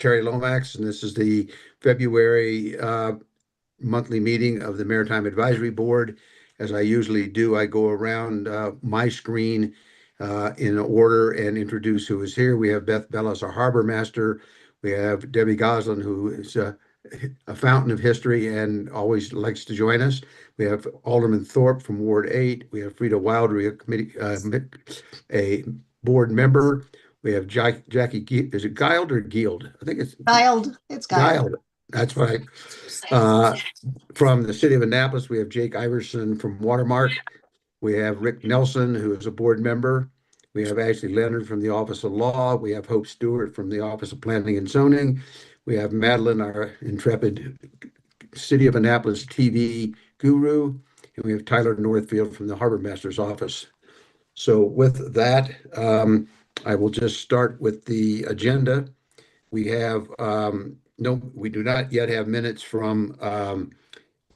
Terry Lomax, and this is the February monthly meeting of the Maritime Advisory Board. As I usually do, I go around my screen in order and introduce who is here. We have Beth Bellis, our harbor master. We have Debbie Goslin, who is a fountain of history and always likes to join us. We have Alderman Thorpe from Ward 8. We have Frida Wilder, a committee, a board member. We have Jackie, is it Guild or Guild? I think it's Guiled. It's Guiled. Guild. That's right. From the city of Annapolis, we have Jake Iverson from Watermark. We have Rick Nelson, who is a board member. We have Ashley Leonard from the Office of Law. We have Hope Stewart from the Office of Planning and Zoning. We have Madeline, our intrepid City of Annapolis TV guru. And we have Tyler Northfield from the Harbor Master's Office. So with that, I will just start with the agenda. We have no, we do not yet have minutes from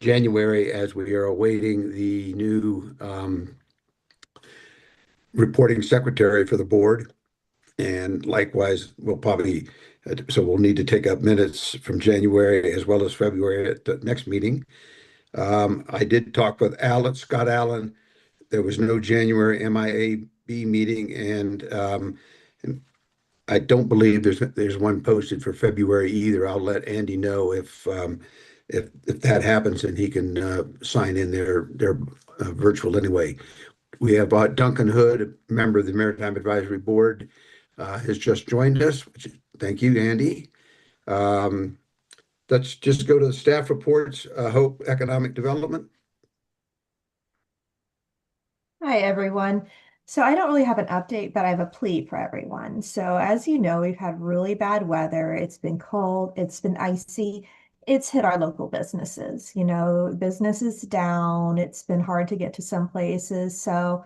January, as we are awaiting the new reporting secretary for the board. And likewise, we'll probably, so we'll need to take up minutes from January as well as February at the next meeting. I did talk with Scott Allen. There was no January MIAB meeting, and I don't believe there's one posted for February either. I'll let Andy know if that happens, and he can sign in their virtual anyway. We have Duncan Hood, a member of the Maritime Advisory Board, has just joined us. Thank you, Andy. Let's just go to the staff reports. Hope Economic Development. Hi, everyone. So I don't really have an update, but I have a plea for everyone. So as you know, we've had really bad weather. It's been cold, it's been icy. It's hit our local businesses. Business is down. It's been hard to get to some places. So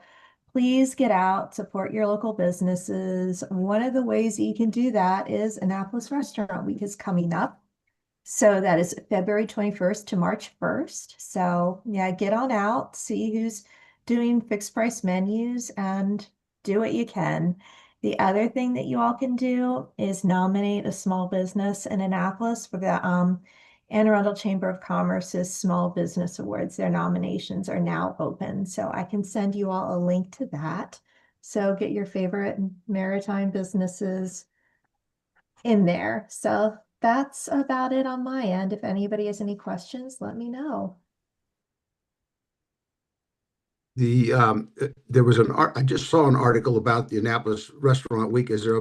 please get out, support your local businesses. One of the ways you can do that is Annapolis Restaurant Week is coming up. So that is February 21st to March 1st. So yeah, get on out, see who's doing fixed price menus and do what you can. The other thing that you all can do is nominate a small business in Annapolis for the Anne Arundel Chamber of Commerce's Small Business Awards. Their nominations are now open. So I can send you all a link to that. So get your favorite maritime businesses in there. So that's about it on my end. If anybody has any questions, let me know. There was I just saw an article about the Annapolis Restaurant Week. Is there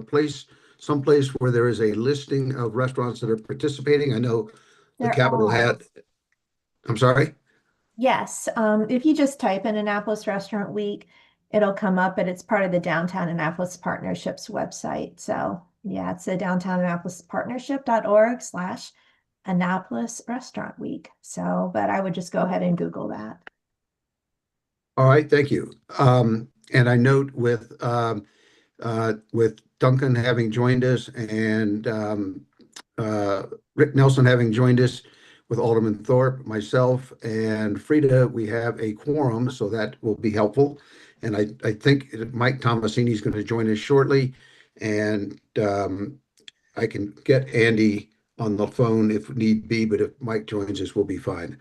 someplace where there is a listing of restaurants that are participating? I know the Capitol had. I'm sorry? Yes. If you just type in Annapolis Restaurant Week, it'll come up, but it's part of the Downtown Annapolis Partnerships website. So yeah, it's the downtownnappolispartnership.org/Annapolis Restaurant Week. So, but I would just go ahead and Google that. All right, thank you. And I note with Duncan having joined us and Rick Nelson having joined us, with Alderman Thorpe, myself, and Frida, we have a quorum, so that will be helpful. And I think Mike Tomasini is going to join us shortly, and I can get Andy on the phone if need be, but if Mike joins us, we'll be fine.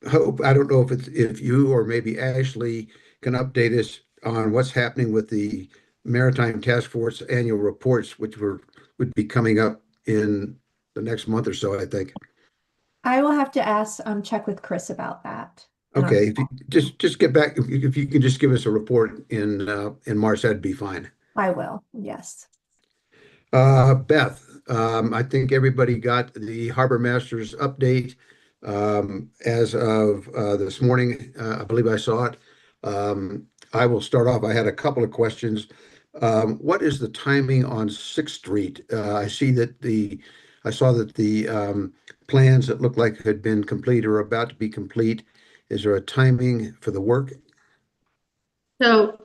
Hope, I don't know if you or maybe Ashley can update us on what's happening with the Maritime Task Force annual reports, which would be coming up in the next month or so, I think. I will have to check with Chris about that. Okay, if you just get back, if you can just give us a report in March, that'd be fine. I will, yes. Beth, I think everybody got the Harbor Masters update as of this morning. I believe I saw it. I will start off. I had a couple of questions. What is the timing on 6th Street? I saw that the plans that looked like had been complete or about to be complete. Is there a timing for the work? So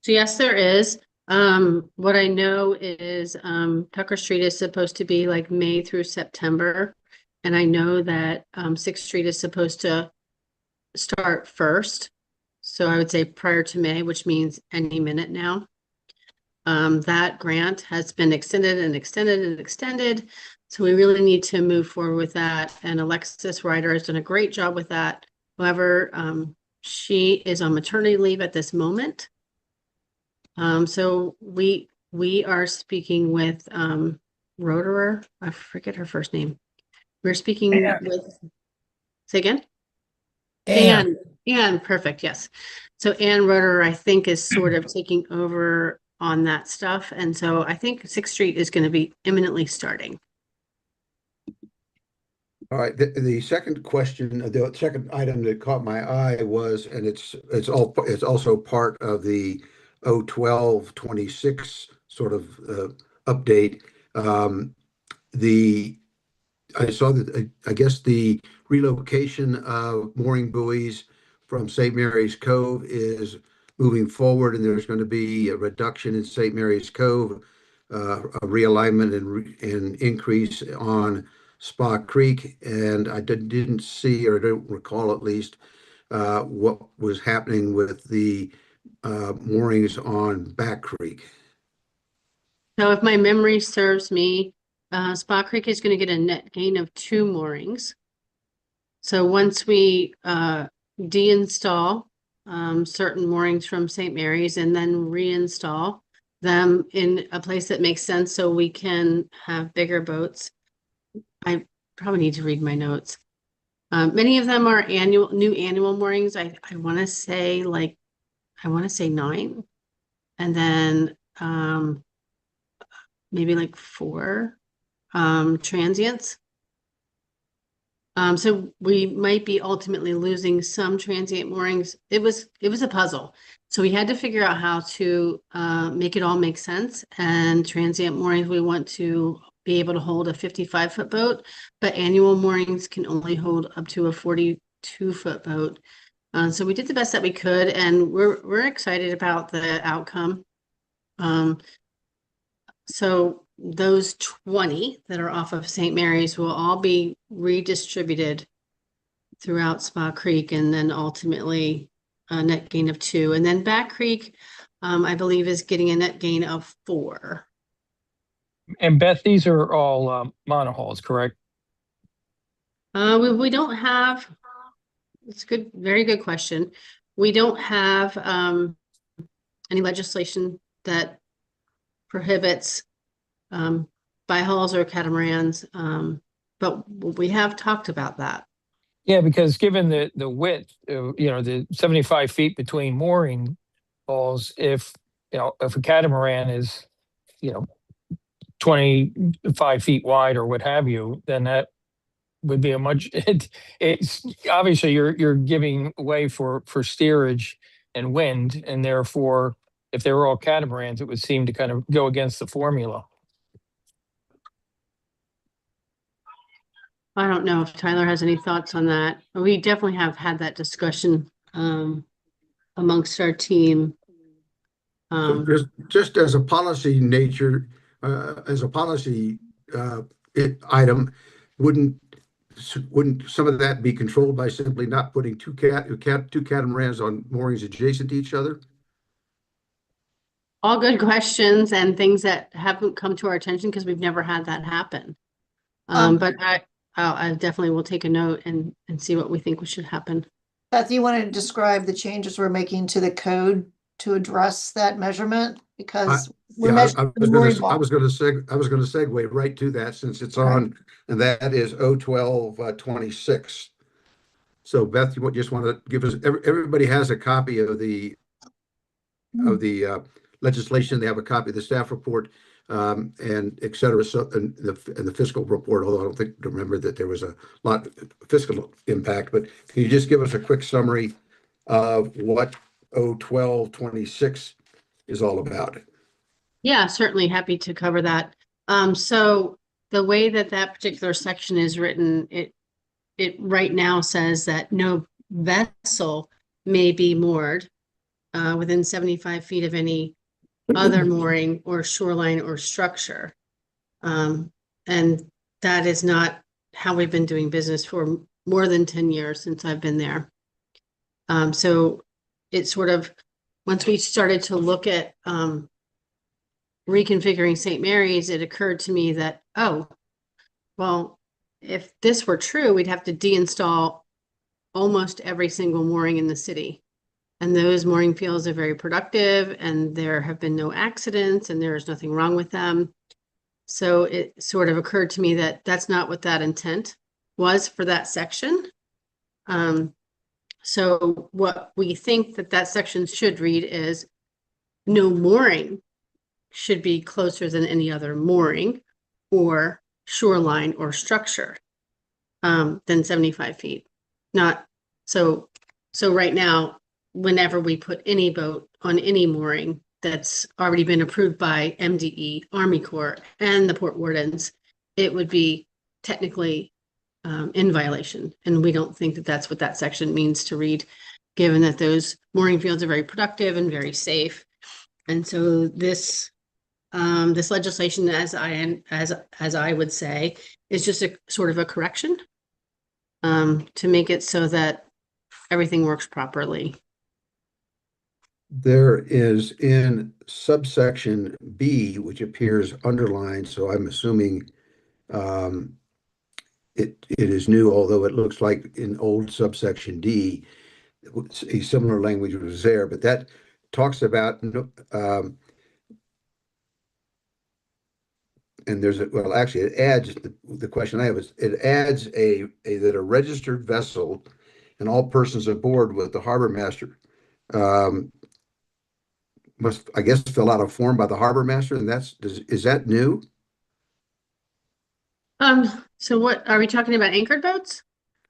yes, there is. What I know is Tucker Street is supposed to be like May through September. And I know that 6th Street is supposed to start first. So I would say prior to May, which means any minute now. that grant has been extended and extended and extended. So we really need to move forward with that. And Alexis Ryder has done a great job with that. However, she is on maternity leave at this moment. So we are speaking with Roderer. I forget her first name. We're speaking with, say again? Anne, perfect, yes. So Anne Roderer, I think, is sort of taking over on that stuff. And so I think 6th Street is going to be imminently starting. All right, the second question, the second item that caught my eye was, and it's also part of the 01226 sort of update. The I saw that I guess the relocation of mooring buoys from St. Mary's Cove is moving forward, and there's going to be a reduction in St. Mary's Cove, a realignment and increase on Spa Creek. And I didn't see, or don't recall at least, what was happening with the moorings on Back Creek. So if my memory serves me, Spa Creek is going to get a net gain of 2 moorings. So once we deinstall certain moorings from St. Mary's and then reinstall them in a place that makes sense so we can have bigger boats. I probably need to read my notes. Many of them are new annual moorings. I want to say 9, and then maybe like 4 transients. So we might be ultimately losing some transient moorings. It was a puzzle. So we had to figure out how to make it all make sense. And transient moorings, we want to be able to hold a 55-foot boat, but annual moorings can only hold up to a 42-foot boat. So we did the best that we could, and we're excited about the outcome. So those 20 that are off of St. Mary's will all be redistributed throughout Spa Creek, and then ultimately a net gain of 2. And then Back Creek, I believe, is getting a net gain of 4. And Beth, these are all monohulls, correct? We don't have, it's good, very good question. We don't have any legislation that prohibits bihulls or catamarans, but we have talked about that. Yeah, because given the width, the 75 feet between mooring hulls, if a catamaran is 25 feet wide or what have you, then that would be a much. It's obviously you're giving way for steerage and wind, and therefore, if they were all catamarans, it would seem to kind of go against the formula. I don't know if Tyler has any thoughts on that. We definitely have had that discussion amongst our team. So just as a policy nature, as a policy item, wouldn't some of that be controlled by simply not putting two catamarans on moorings adjacent to each other? All good questions and things that haven't come to our attention because we've never had that happen. But I definitely will take a note and see what we think we should happen. Beth, you want to describe the changes we're making to the code to address that measurement? Because we're measuring the mooring I bulk. was going to segue right to that, since it's on, and that is 01226. So Beth, you just want to give us, everybody has a copy of the legislation. They have a copy of the staff report, and et cetera. So, and the fiscal report, although I don't remember that there was a lot of fiscal impact, but can you just give us a quick summary of what 01226 is all about? Yeah, certainly happy to cover that. So the way that particular section is written, it right now says that no vessel may be moored within 75 feet of any other mooring or shoreline or structure. And that is not how we've been doing business for more than 10 years since I've been there. So it sort of, once we started to look at reconfiguring St. Mary's, it occurred to me that, oh, well, if this were true, we'd have to deinstall almost every single mooring in the city. And those mooring fields are very productive, and there have been no accidents, and there is nothing wrong with them. So it sort of occurred to me that that's not what that intent was for that section. So what we think that that section should read is no mooring should be closer than any other mooring or shoreline or structure than 75 feet. Not so right now, whenever we put any boat on any mooring that's already been approved by MDE, Army Corps, and the port wardens, it would be technically in violation. And we don't think that that's what that section means to read, given that those mooring fields are very productive and very safe. And so this legislation, as I would say, is just a sort of a correction to make it so that everything works properly. There is in subsection B, which appears underlined, so I'm assuming it is new, although it looks like in old subsection D, a similar language was there, but that talks about and there's well, actually, it adds the question I have is it adds that a registered vessel and all persons aboard with the harbor master must, I guess, fill out a form by the harbor master, and is that new? So what are we talking about? Anchored boats?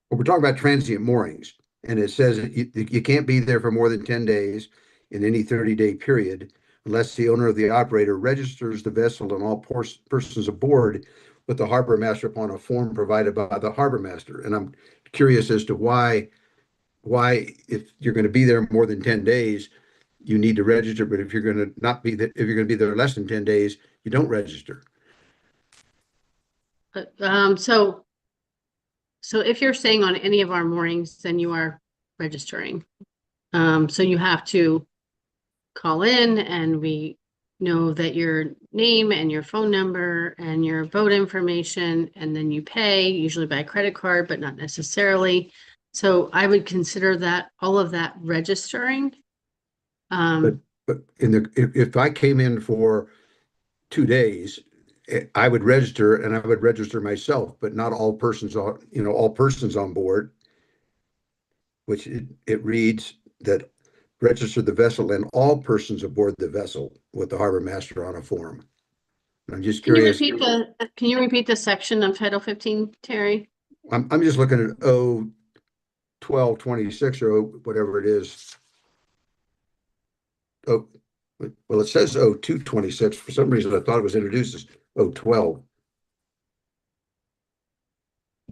Well, we're talking about transient moorings, and it says you can't be there for more than 10 days in any 30-day period unless the owner of the operator registers the vessel and all persons aboard with the harbor master upon a form provided by the harbor master. And I'm curious as to why if you're going to be there more than 10 days, you need to register, but if you're going to not be there, if you're going to be there less than 10 days, you don't register. So if you're staying on any of our moorings, then you are registering. So you have to call in, and we know that your name and your phone number and your boat information, and then you pay, usually by credit card, but not necessarily. So I would consider that all of that registering. But if I came in for 2 days, I would register, and I would register myself, but not all persons on board, which it reads that register the vessel and all persons aboard the vessel with the harbor master on a form. And I'm just curious. Can you repeat the section of Title 15, Terry? I'm just looking at 1226 or whatever it is. Oh, well, it says 0226. For some reason, I thought it was introduced as 012.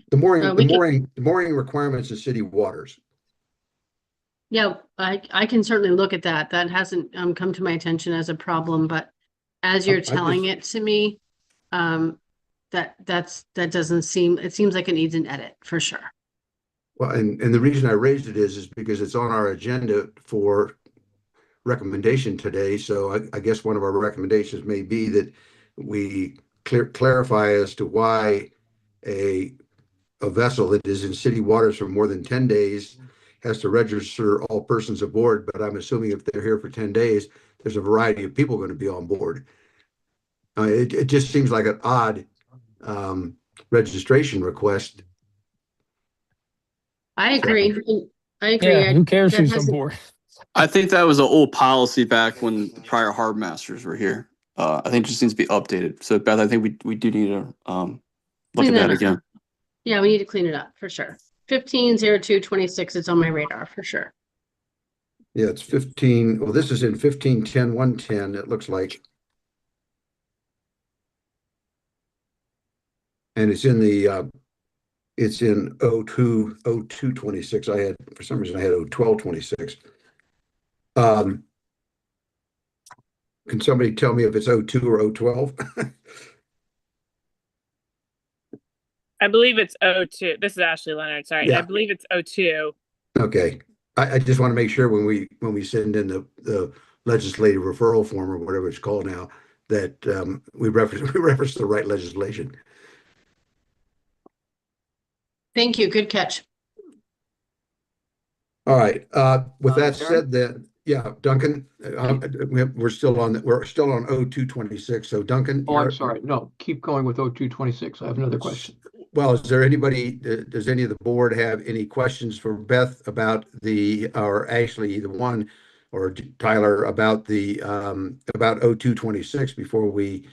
The mooring requirements in city waters. Yeah, I can certainly look at that. That hasn't come to my attention as a problem, but as you're telling it to me, that doesn't seem, it seems like it needs an edit for sure. Well, and the reason I raised it is because it's on our agenda for recommendation today. So I guess one of our recommendations may be that we clarify as to why a vessel that is in city waters for more than 10 days has to register all persons aboard. But I'm assuming if they're here for 10 days, there's a variety of people going to be on board. It just seems like an odd registration request. I agree. I agree. Yeah, who cares who's on board? I think that was an old policy back when the prior harbor masters were here. I think it just needs to be updated. So Beth, I think we do need to look at that again. Yeah, we need to clean it up for sure. 150226 is on my radar for sure. Yeah, it's 15. Well, this is in 1510-110, it looks like. And it's in the it's in 0226. I had, for some reason, I had 01226. Can somebody tell me if it's 02 or 012? I believe it's 02. This is Ashley Leonard. Sorry. Yeah. I believe it's 02. Okay. I just want to make sure when we send in the legislative referral form or whatever it's called now, that we reference we reference the right legislation. Thank you. Good catch. All right. With that Terry? said, then, yeah, Duncan, we're still on 0226. So Duncan, Oh, I'm sorry. No, keep going with 0226. I have another question. well, is there anybody, does any of the board have any questions for Beth about or actually either one or Tyler about about 0226 before we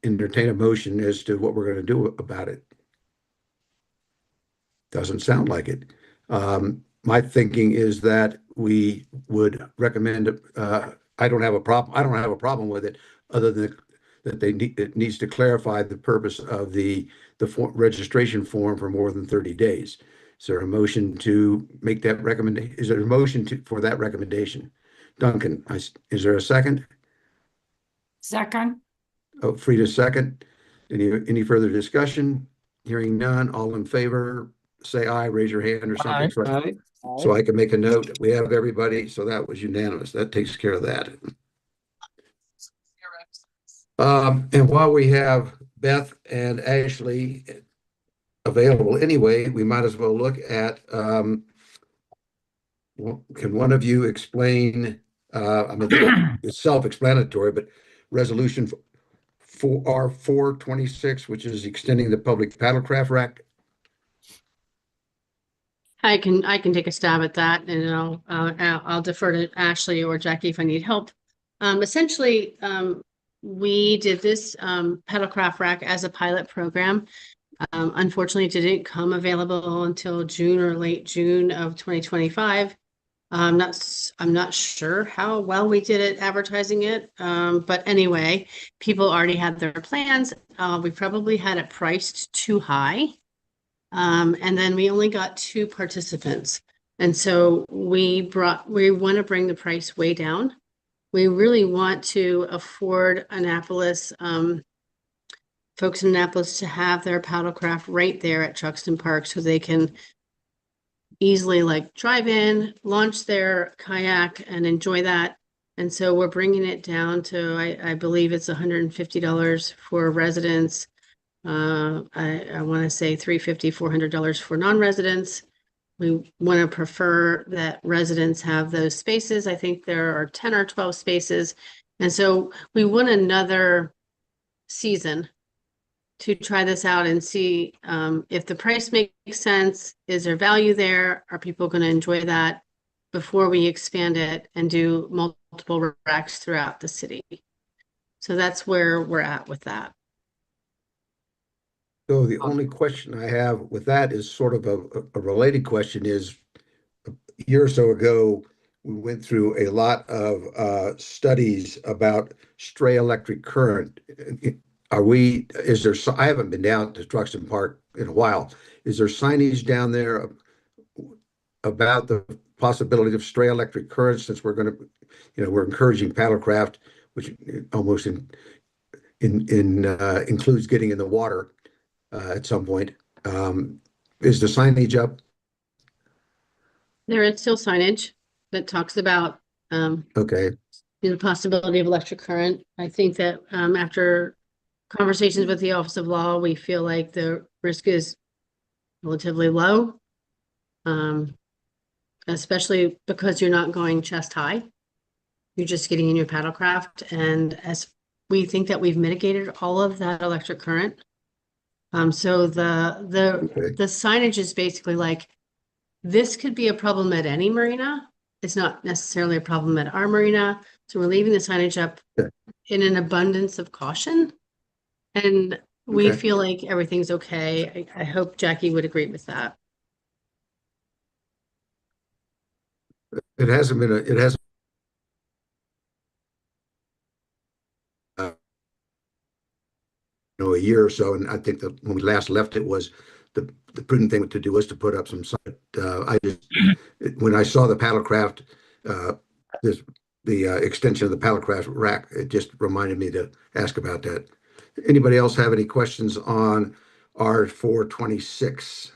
entertain a motion as to what we're going to do about it? Doesn't sound like it. My thinking is that we would recommend, I don't have a problem with it, other than that it needs to clarify the purpose of the registration form for more than 30 days. Is there a motion to make that recommendation? Is there a motion for that recommendation? Duncan, is there a second? Second. Oh, Frida, second. Any further discussion? Hearing none, all in favor, say aye, raise your hand or something. Aye. So I can make a note that we have everybody. So that was unanimous. That takes care of that. And while we have Beth and Ashley available anyway, we might as well look at, can one of you explain, I mean, it's self-explanatory, but resolution for R426, which is extending the public paddlecraft rack. I can take a stab at that, and I'll defer to Ashley or Jackie if I need help. Essentially, we did this paddlecraft rack as a pilot program. Unfortunately, it didn't come available until June or late June of 2025. I'm not sure how well we did at advertising it, but anyway, people already had their plans. We probably had it priced too high. And then we only got 2 participants. And so we want to bring the price way down. We really want to afford Annapolis, folks in Annapolis to have their paddlecraft right there at Truxton Park so they can easily like drive in, launch their kayak and enjoy that. And so we're bringing it down to, I believe it's $150 for residents. I want to say $350, $400 for non-residents. We want to prefer that residents have those spaces. I think there are 10 or 12 spaces. And so we want another season to try this out and see if the price makes sense. Is there value there? Are people going to enjoy that before we expand it and do multiple racks throughout the city? So that's where we're at with that. So the only question I have with that is sort of a related question is, a year or so ago, we went through a lot of studies about stray electric current. I haven't been down to Truxton Park in a while. Is there signage down there about the possibility of stray electric current, since we're encouraging paddlecraft, which almost includes getting in the water at some point. Is the signage up? There is still signage that talks about Okay. the possibility of electric current. I think that after conversations with the Office of Law, we feel like the risk is relatively low, especially because you're not going chest high. You're just getting in your paddlecraft. And as we think that we've mitigated all of that electric current. So the signage is basically like, this could be a problem at any marina. It's not necessarily a problem at our marina. So we're leaving the signage up in an abundance of caution. And we feel like everything's okay. I hope Jackie would agree with that. It hasn't been a year or so, and I think that when we last left it was the prudent thing to do was to put up some sign. When I saw the paddlecraft, the extension of the paddlecraft rack, it just reminded me to ask about that. Anybody else have any questions on R426?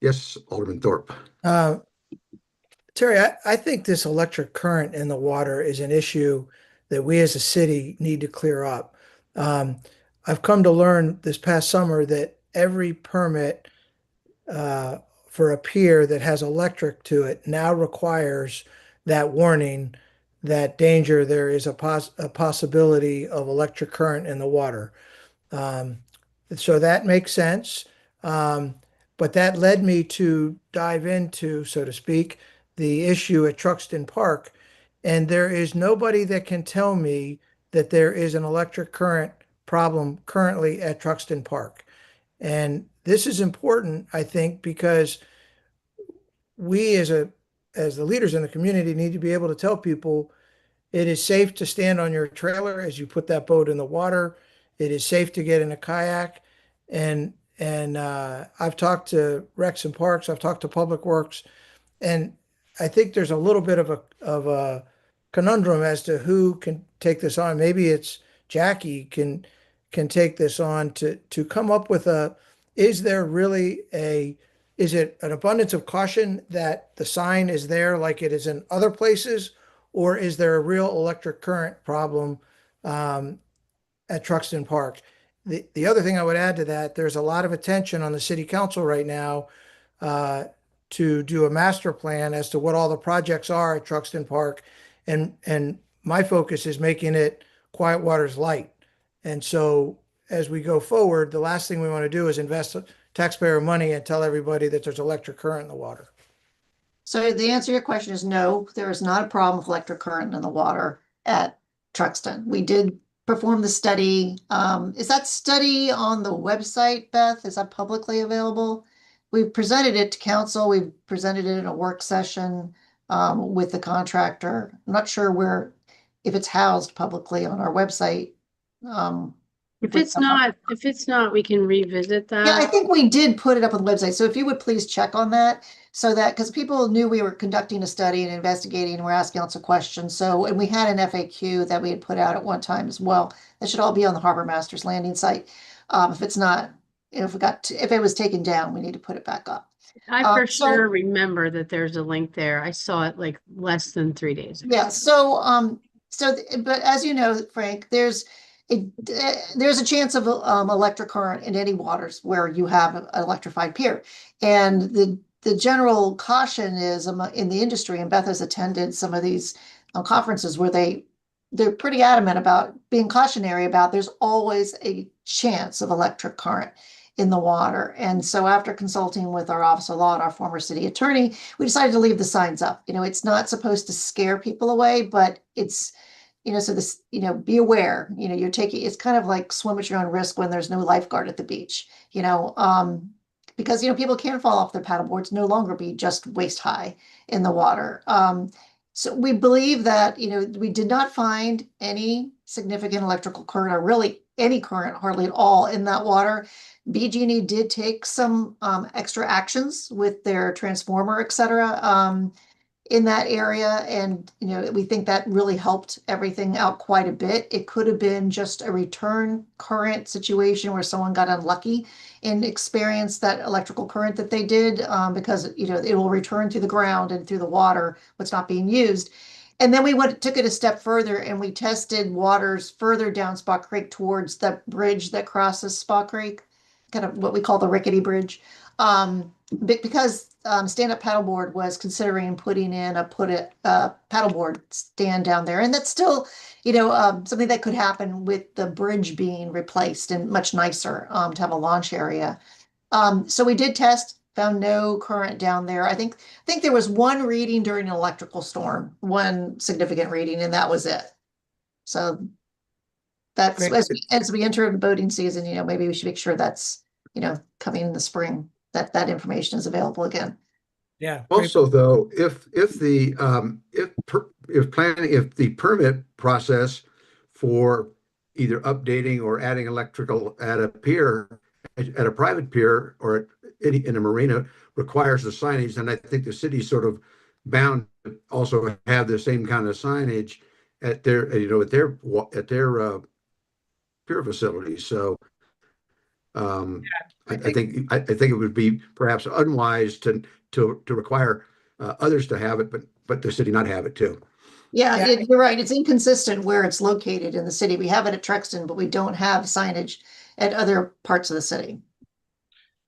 Yes, Alderman Thorpe. Terry, I think this electric current in the water is an issue that we as a city need to clear up. Um, I've come to learn this past summer that every permit uh, for a pier that has electric to it now requires that warning, that danger, there is a possibility of electric current in the water. Um, so that makes sense. Um, but that led me to dive into, so to speak, the issue at Truxton Park. And there is nobody that can tell me that there is an electric current problem currently at Truxton Park. And this is important, I think, because we as the leaders in the community need to be able to tell people it is safe to stand on your trailer as you put that boat in the water. It is safe to get in a kayak. And I've talked to Rex and Parks, I've talked to Public Works, and I think there's a little bit of a conundrum as to who can take this on. Maybe it's Jackie can take this on to come up with is there really is it an abundance of caution that the sign is there like it is in other places, or is there a real electric current problem um, at Truxton Park? The other thing I would add to that, there's a lot of attention on the city council right now uh, to do a master plan as to what all the projects are at Truxton Park. And my focus is making it Quiet Waters light. And so as we go forward, the last thing we want to do is invest taxpayer money and tell everybody that there's electric current in the water. So the answer to your question is no, there is not a problem with electric current in the water at Truxton. We did perform the study. Is that study on the website, Beth? Is that publicly available? We've presented it to council. We've presented it in a work session with the contractor. I'm not sure if it's housed publicly on our website. If it's not, we can revisit that. Yeah, I think we did put it up on the website. So if you would please check on that, so that, because people knew we were conducting a study and investigating and we're asking lots of questions. So, and we had an FAQ that we had put out at one time as well. That should all be on the Harbor Masters landing site. If it's not, if it was taken down, we need to put it back up. I for sure remember that there's a link there. I saw it like less than 3 days ago. Yeah. But as you know, Frank, there's a chance of electric current in any waters where you have an electrified pier, and the general caution is in the industry, and Beth has attended some of these conferences where they're pretty adamant about being cautionary about there's always a chance of electric current in the water. And so after consulting with our Office of Law and our former city attorney, we decided to leave the signs up. It's not supposed to scare people away, but it's so this, be aware, it's kind of like swim at your own risk when there's no lifeguard at the beach, because, people can fall off their paddle boards, no longer be just waist high in the water. So we believe that, we did not find any significant electrical current or really any current hardly at all in that water. BG&E did take some extra actions with their transformer, et cetera, in that area. And, we think that really helped everything out quite a bit. It could have been just a return current situation where someone got unlucky and experienced that electrical current that they did, because, it will return through the ground and through the water, what's not being used. And then we took it a step further and we tested waters further down Spa Creek towards the bridge that crosses Spa Creek, kind of what we call the rickety bridge. Because Stand Up Paddleboard was considering putting in a paddleboard stand down there, and that's still, something that could happen with the bridge being replaced and much nicer to have a launch area. So we did test, found no current down there. I think there was one reading during an electrical storm, one significant reading, and that was it. So that's as we enter the boating season, maybe we should make sure that's coming in the spring, that information is available again. Yeah. Also, though, if the permit process for either updating or adding electrical at a pier, at a private pier or in a marina requires the signage, then I think the city's sort of bound to also have the same kind of signage at their pier facilities. So I think it would be perhaps unwise to require others to have it, but the city not have it too. Yeah, Yeah. you're right. It's inconsistent where it's located in the city. We have it at Trexton, but we don't have signage at other parts of the city.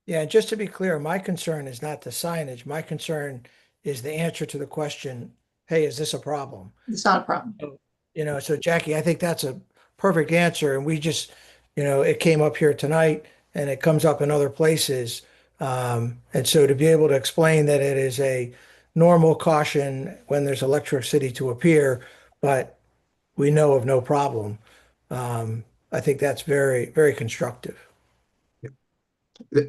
Yeah, just to be clear, my concern is not the signage. My concern is the answer to the question, hey, is this a problem? It's not a problem. So Jackie, I think that's a perfect answer. And we just, it came up here tonight and it comes up in other places. And so to be able to explain that it is a normal caution when there's electricity to appear, but we know of no problem. I think that's very, very constructive.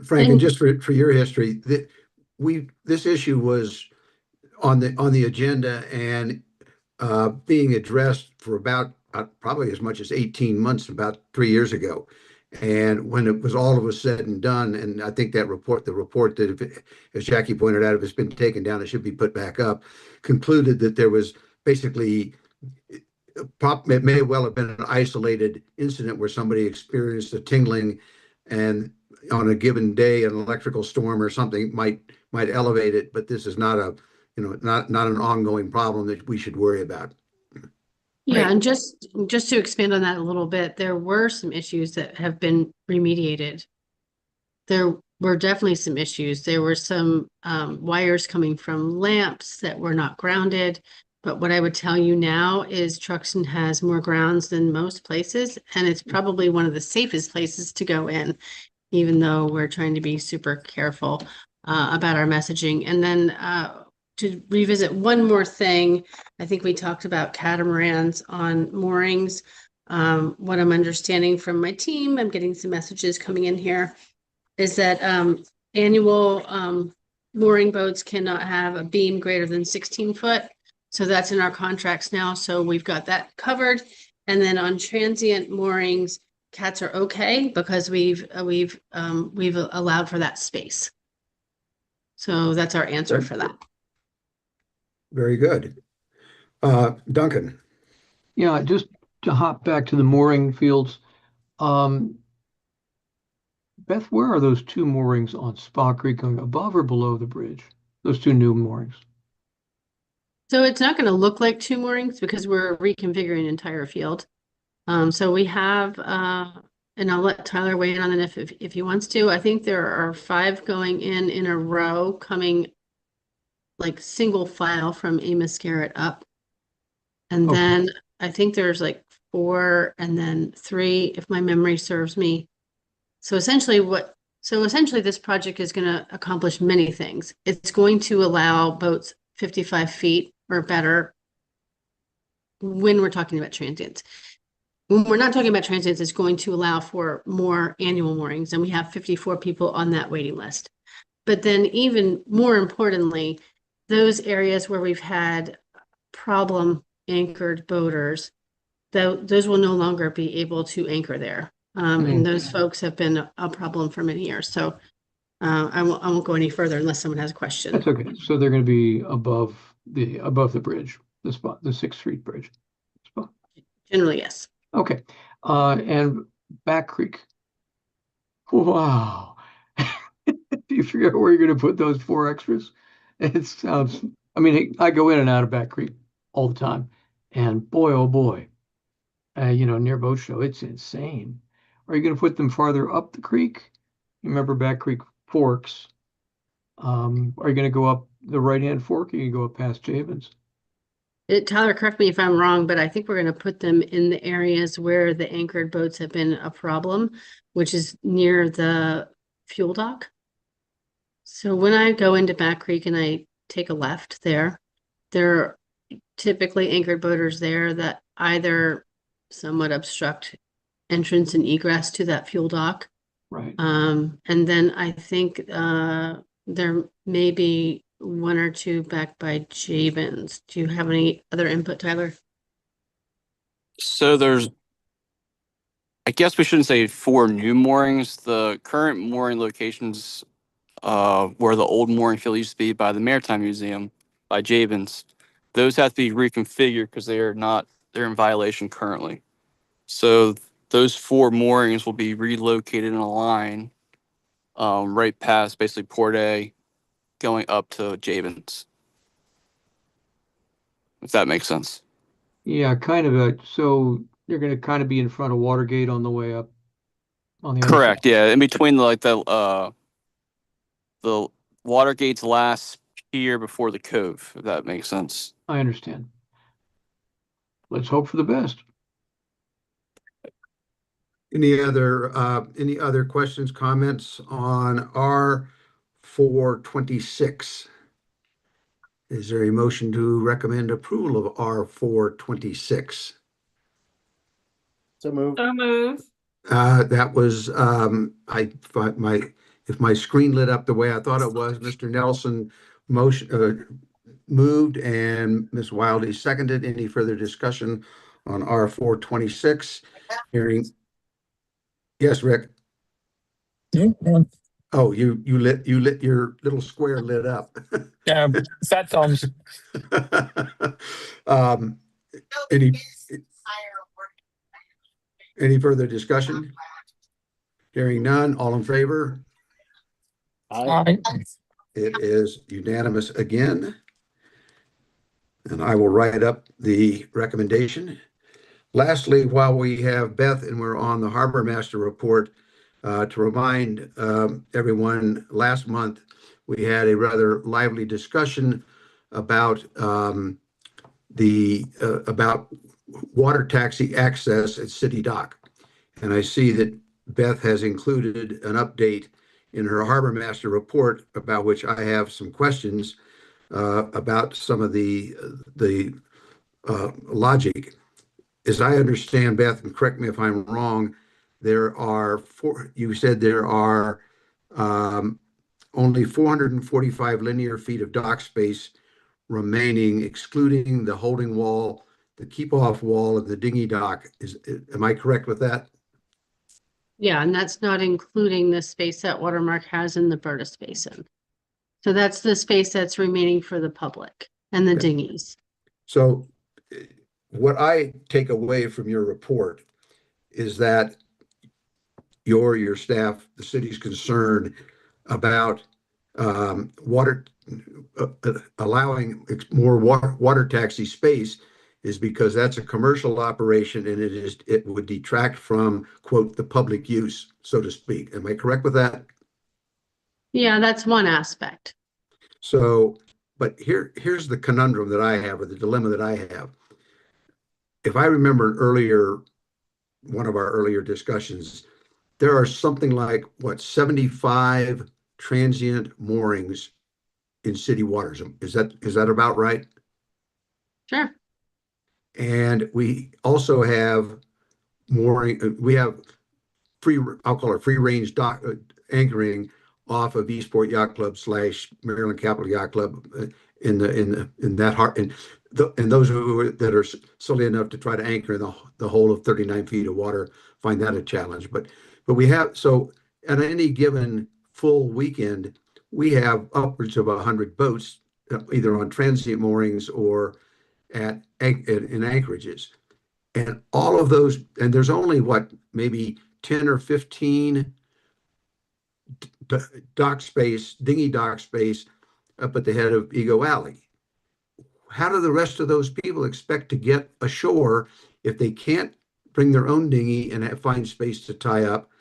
Frank, and And just for your history, this issue was on the agenda and being addressed for about probably as much as 18 months, about 3 years ago. And when it was all of us said and done, and I think that the report that, as Jackie pointed out, if it's been taken down, it should be put back up, concluded that there was basically, it may well have been an isolated incident where somebody experienced a tingling, and on a given day, an electrical storm or something might elevate it, but this is not not an ongoing problem that we should worry about. yeah, Right. and just to expand on that a little bit, there were some issues that have been remediated. There were definitely some issues. There were some wires coming from lamps that were not grounded. But what I would tell you now is Truxton has more grounds than most places, and it's probably one of the safest places to go in, even though we're trying to be super careful about our messaging. And then to revisit one more thing, I think we talked about catamarans on moorings. What I'm understanding from my team, I'm getting some messages coming in here, is that annual mooring boats cannot have a beam greater than 16 foot. So that's in our contracts now. So we've got that covered. And then on transient moorings, cats are okay because we've allowed for that space. So that's our answer for that. Very good. Duncan. Yeah, just to hop back to the mooring fields. Beth, where are those two moorings on Spa Creek going, above or below the bridge? Those two new moorings. So it's not going to look like two moorings because we're reconfiguring an entire field. So we have, and I'll let Tyler weigh in on it if he wants to. I think there are 5 going in a row, coming like single file from Amos Garrett up. And Okay. then I think there's like 4 and then 3, if my memory serves me. So essentially this project is going to accomplish many things. It's going to allow boats 55 feet or better when we're talking about transients. When we're not talking about transients, it's going to allow for more annual moorings, and we have 54 people on that waiting list. But then even more importantly, those areas where we've had problem anchored boaters, those will no longer be able to anchor there. And those folks have been a problem for many years. So I won't go any further unless someone has a question. That's okay. So they're going to be above the bridge, the 6th Street Bridge. Spot. Generally, yes. Okay. And Back Creek. Wow. Do you figure out where you're going to put those 4 extras? It sounds, I mean, I go in and out of Back Creek all the time. And boy, oh boy, near Boat Show, it's insane. Are you going to put them farther up the creek? You remember Back Creek forks. Are you going to go up the right-hand fork, or you go up past Javens? Tyler, correct me if I'm wrong, but I think we're going to put them in the areas where the anchored boats have been a problem, which is near the fuel dock. So when I go into Back Creek and I take a left there are typically anchored boaters there that either somewhat obstruct entrance and egress to that fuel dock. Right. And then I think there may be 1 or 2 back by Javens. Do you have any other input, Tyler? So I guess we shouldn't say 4 new moorings. The current mooring locations, where the old mooring field used to be by the Maritime Museum, by Javens, those have to be reconfigured because they're in violation currently. So those 4 moorings will be relocated in a line, right past basically Port A, going up to Javens. If that makes sense. Yeah, kind of so they're going to kind of be in front of Watergate on the way up on the other side. Correct. Yeah, in between the Watergate's last pier before the cove, if that makes sense. I understand. Let's hope for the best. Any other questions, comments on R426? Is there a motion to recommend approval of R426? So move. That was, if my screen lit up the way I thought it was, Mr. Nelson moved and Ms. Wildy seconded. Any further discussion on R426? Hearing, yes, Rick. Oh, you lit your little square lit up. Yeah, fat thumbs. Um, any any further discussion? Hearing none, all in favor? Aye. It is unanimous again. And I will write up the recommendation. Lastly, while we have Beth and we're on the Harbor Master report, to remind everyone, last month we had a rather lively discussion about about water taxi access at City Dock. And I see that Beth has included an update in her Harbor Master report about which I have some questions about some of the logic. As I understand, Beth, and correct me if I'm wrong, you said there are only 445 linear feet of dock space remaining, excluding the holding wall, the keep-off wall, and the dinghy dock. Am I correct with that? Yeah, and that's not including the space that Watermark has in the Burtis Basin. So that's the space that's remaining for the public and the Okay. dinghies. So what I take away from your report is that your staff, the city's concerned about water allowing more water taxi space is because that's a commercial operation and it would detract from, quote, the public use, so to speak. Am I correct with that? Yeah, that's one aspect. So, but here's the conundrum that I have, or the dilemma that I have. If I remember one of our earlier discussions, there are something like, what, 75 transient moorings in city waters. Is that about right? Sure. And we also have we have I'll call it free range dock anchoring off of Eastport Yacht Club / Maryland Capital Yacht Club in that heart, and those that are silly enough to try to anchor in the whole of 39 feet of water find that a challenge. But we have, so at any given full weekend, we have upwards of 100 boats either on transient moorings or in anchorages. And all of those, and there's only what, maybe 10 or 15 dinghy dock space up at the head of Ego Alley. How do the rest of those people expect to get ashore if they can't bring their own dinghy and find space to tie up?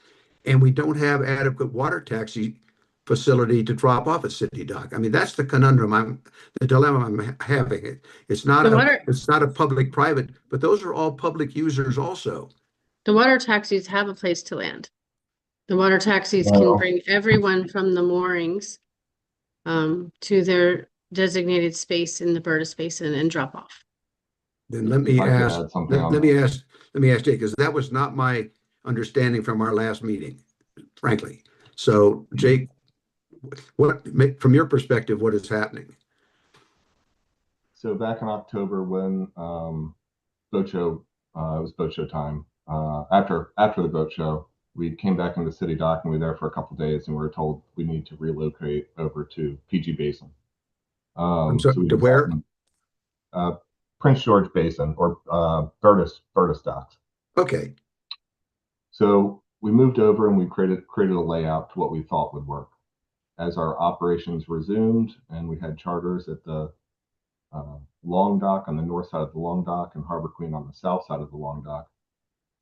And we don't have adequate water taxi facility to drop off at City Dock. I mean, that's the conundrum the dilemma I'm having. It's not a public-private, but those are all public users also. The water taxis have a place to land. The water taxis can bring everyone from the moorings to their designated space in the Burtis Basin and drop off. Then let me ask Jake, because that was not my understanding from our last meeting, frankly. So Jake, from your perspective, what is happening? So back in October when boat show, it was boat show time. After the boat show, we came back into City Dock and we were there for a couple of days, and we were told we need to relocate over to PG Basin. I'm sorry, so to where? Prince George Basin, or Burtis Docks. Okay. So we moved over and we created a layout to what we thought would work. As our operations resumed and we had charters at the long dock on the north side of the long dock and Harbor Queen on the south side of the long dock,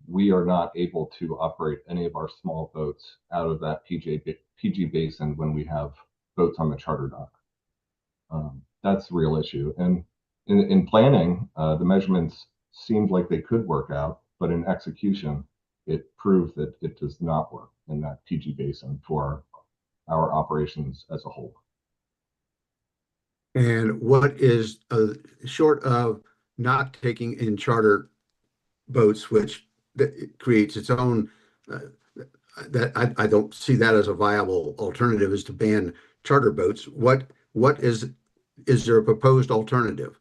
we are not able to operate any of our small boats out of that PG basin when we have boats on the charter dock. That's the real issue. And in planning, the measurements seemed like they could work out, but in execution, it proved that it does not work in that PG basin for our operations as a whole. And what is short of not taking in charter boats, which it creates its own, that I don't see that as a viable alternative, is to ban charter boats. What is there a proposed alternative?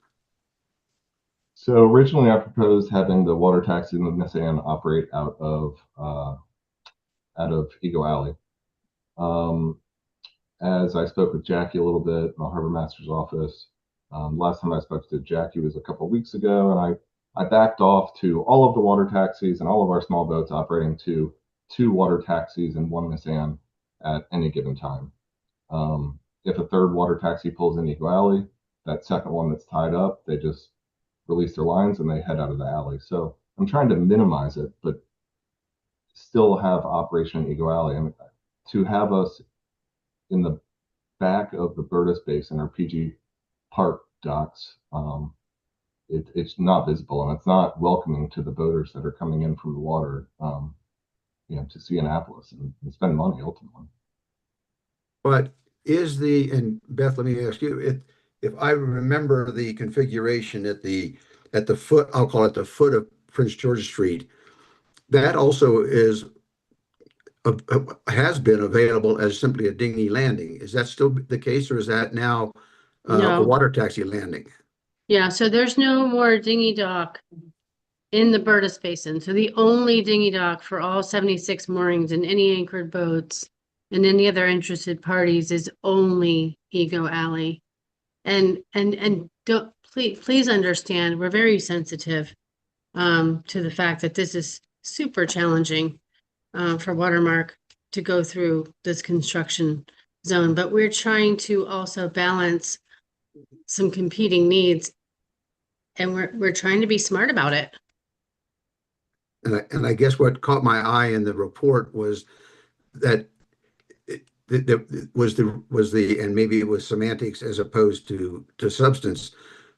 So originally I proposed having the water taxi and the Nissan operate out of Eagle Alley. As I spoke with Jackie a little bit in the harbor master's office, last time I spoke to Jackie was a couple of weeks ago, and I backed off to all of the water taxis and all of our small boats operating to 2 water taxis and 1 Nissan at any given time. If a third water taxi pulls in Eagle Alley, that second one that's tied up, they just release their lines and they head out of the alley. So I'm trying to minimize it, but still have operation in Eagle Alley. And to have us in the back of the Burtis Basin or PG Park docks, it's not visible and it's not welcoming to the boaters that are coming in from the water, to see Annapolis and spend money ultimately. But and Beth, let me ask you, if I remember the configuration at the foot, I'll call it the foot of Prince George Street, that also has been available as simply a dinghy landing. Is that still the case, or is that now a No. water taxi landing? Yeah, so there's no more dinghy dock in the Burtis Basin. So the only dinghy dock for all 76 moorings and any anchored boats and any other interested parties is only Eagle Alley. And don't please understand, we're very sensitive to the fact that this is super challenging for Watermark to go through this construction zone, but we're trying to also balance some competing needs, and we're trying to be smart about it. And I guess what caught my eye in the report was that and maybe it was semantics as opposed to substance,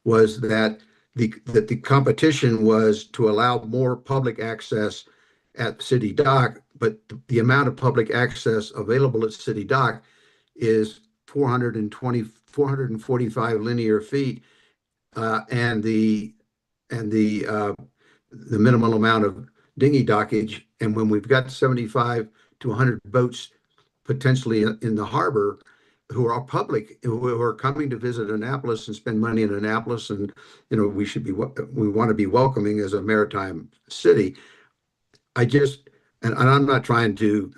was that the competition was to allow more public access at City Dock, but the amount of public access available at City Dock is 445 linear feet, and the minimal amount of dinghy dockage. And when we've got 75 to 100 boats potentially in the harbor who are public, who are coming to visit Annapolis and spend money in Annapolis, and we want to be welcoming as a maritime city. And I'm not trying to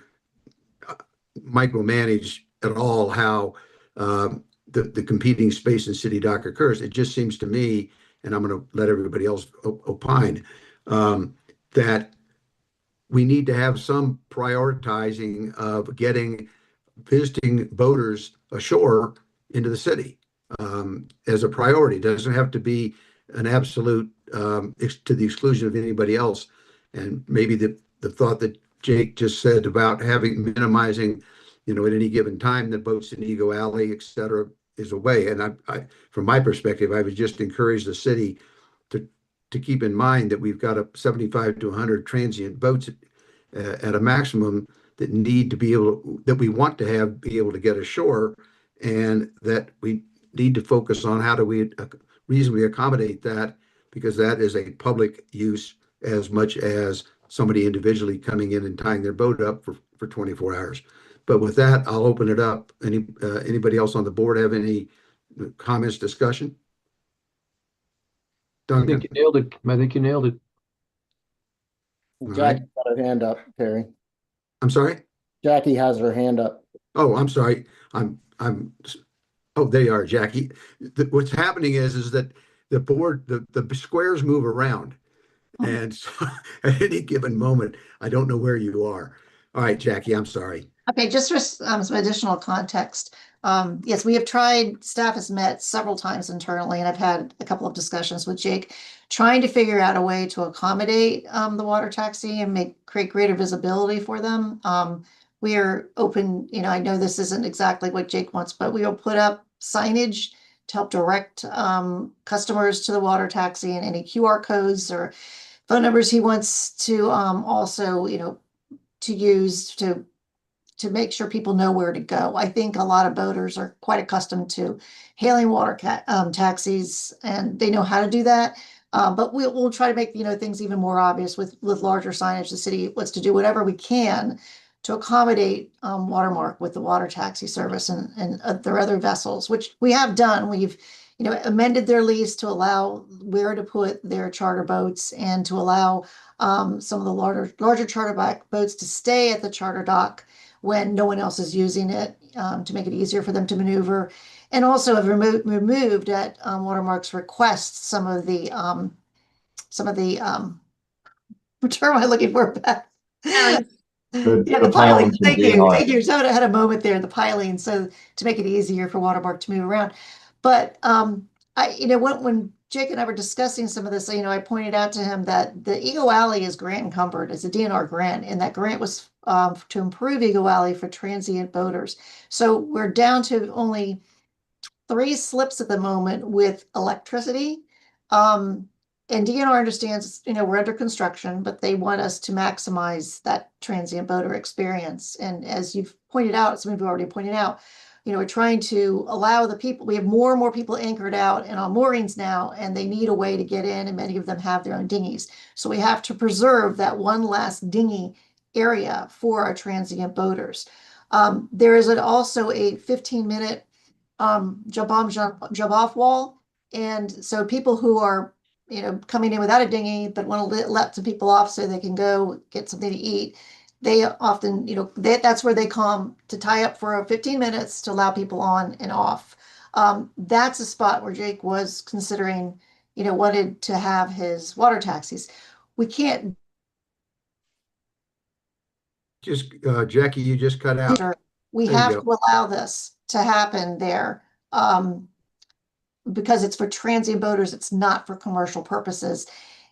micromanage at all how the competing space in City Dock occurs. It just seems to me, and I'm going to let everybody else opine, that we need to have some prioritizing of getting visiting boaters ashore into the city as a priority. It doesn't have to be an absolute to the exclusion of anybody else. And maybe the thought that Jake just said about minimizing, at any given time, the boats in Eagle Alley, et cetera, is a way. And I from my perspective, I would just encourage the city to keep in mind that we've got 75 to 100 transient boats at a maximum that we want to be able to get ashore, and that we need to focus on how do we reasonably accommodate that, because that is a public use as much as somebody individually coming in and tying their boat up for 24 hours. But with that, I'll open it up. Anybody else on the board have any comments, discussion? I Duncan? think you nailed it. I think you nailed it. Jackie got her hand up, Terry. I'm sorry? Jackie has her hand up. Oh, I'm sorry. Oh, there you are, Jackie. What's happening is that the board, the squares move around. And so at any given moment, I don't know where you are. All right, Jackie, I'm sorry. Okay, just for some additional context. Yes, we have tried, staff has met several times internally, and I've had a couple of discussions with Jake, trying to figure out a way to accommodate the water taxi and create greater visibility for them. We are open, I know this isn't exactly what Jake wants, but we will put up signage to help direct customers to the water taxi, and any QR codes or phone numbers he wants to also, to use to make sure people know where to go. I think a lot of boaters are quite accustomed to hailing taxis, and they know how to do that. But we'll try to make, things even more obvious with larger signage. The city wants to do whatever we can to accommodate Watermark with the water taxi service and their other vessels, which we have done. We've, amended their lease to allow where to put their charter boats, and to allow some of the larger charter boats to stay at the charter dock when no one else is using it, to make it easier for them to maneuver. And also have removed at Watermark's request some of the what term am I looking for, Beth? Pilings. Yeah, The the pilings. pilings and Thank you. DNR. Thank you. So I had a moment there, the pilings, so to make it easier for Watermark to move around. But when Jake and I were discussing some of this, I pointed out to him that the Eagle Alley is grant encumbered, it's a DNR grant, and that grant was to improve Eagle Alley for transient boaters. So we're down to only 3 slips at the moment with electricity. And DNR understands, we're under construction, but they want us to maximize that transient boater experience. And as you've pointed out, some of you already pointed out, we're trying to allow the people, we have more and more people anchored out and on moorings now, and they need a way to get in, and many of them have their own dinghies. So we have to preserve that one last dinghy area for our transient boaters. There is also a 15-minute jump off wall. And so people who are, coming in without a dinghy, but want to let some people off so they can go get something to eat, they often, that's where they come to tie up for 15 minutes to allow people on and off. That's a spot where Jake was considering, wanted to have his water taxis. We can't. Just, Jackie, you just cut out. We There you have go. to allow this to happen there. Because it's for transient boaters, it's not for commercial purposes.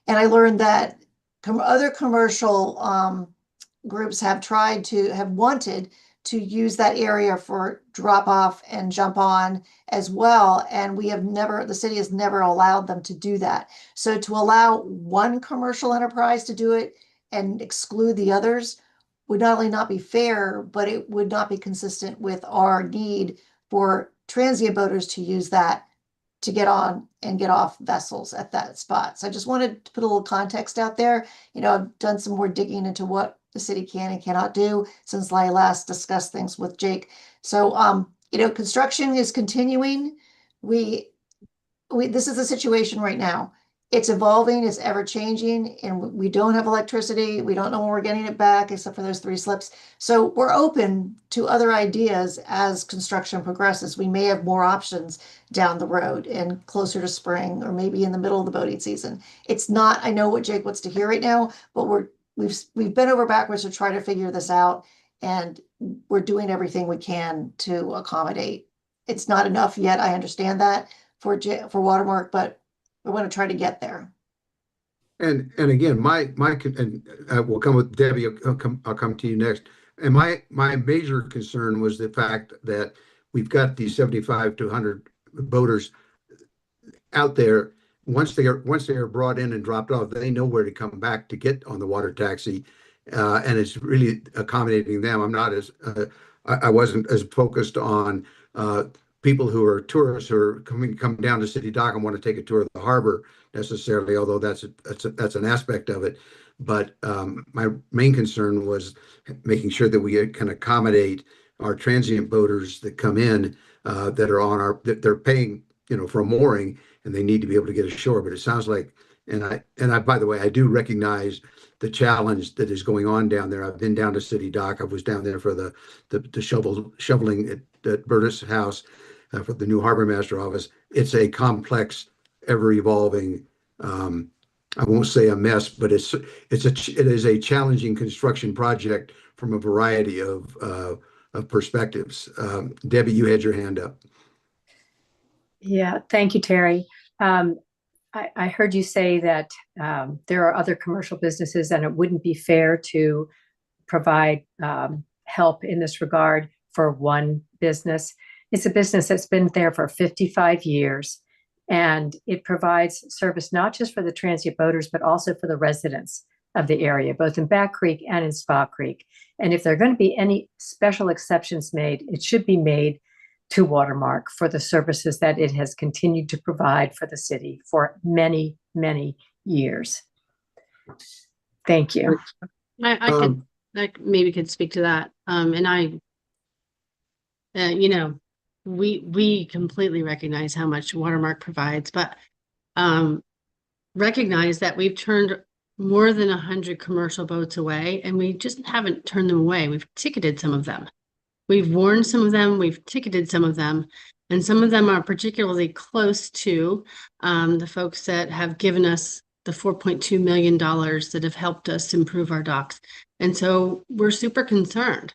And I learned that other commercial groups have wanted to use that area for drop off and jump on as well. And the city has never allowed them to do that. So to allow one commercial enterprise to do it and exclude the others would not only not be fair, but it would not be consistent with our need for transient boaters to use that to get on and get off vessels at that spot. So I just wanted to put a little context out there. I've done some more digging into what the city can and cannot do since I last discussed things with Jake. So, construction is continuing. This is the situation right now. It's evolving, it's ever changing, and we don't have electricity. We don't know when we're getting it back, except for those 3 slips. So we're open to other ideas as construction progresses. We may have more options down the road and closer to spring, or maybe in the middle of the boating season. It's not, I know what Jake wants to hear right now, but we've been over backwards to try to figure this out, and we're doing everything we can to accommodate. It's not enough yet, I understand that for Watermark, but we want to try to get there. And again, and we'll come with Debbie. I'll come to you next. And my major concern was the fact that we've got these 75 to 100 boaters out there. Once they are brought in and dropped off, they know where to come back to get on the water taxi, and it's really accommodating them. I wasn't as focused on people who are tourists who are come down to City Dock and want to take a tour of the harbor necessarily, although that's an aspect of it. But my main concern was making sure that we can accommodate our transient boaters that come in, that are that they're paying, for a mooring, and they need to be able to get ashore. But it sounds like, and I, by the way, I do recognize the challenge that is going on down there. I've been down to City Dock. I was down there for the shoveling at Bertus House, for the new harbor master office. It's a complex, ever evolving I won't say a mess, but it is a challenging construction project from a variety of perspectives. Debbie, you had your hand up. Yeah, thank you, Terry. I heard you say that there are other commercial businesses and it wouldn't be fair to provide help in this regard for one business. It's a business that's been there for 55 years, and it provides service not just for the transient boaters, but also for the residents of the area, both in Back Creek and in Spa Creek. And if there are going to be any special exceptions made, it should be made to Watermark for the services that it has continued to provide for the city for many, many years. Thank you. I could maybe could speak to that. And you know, we completely recognize how much Watermark provides, but recognize that we've turned more than 100 commercial boats away, and we just haven't turned them away. We've ticketed some of them. We've warned some of them, we've ticketed some of them, and some of them are particularly close to the folks that have given us the $4.2 million that have helped us improve our docks. And so we're super concerned.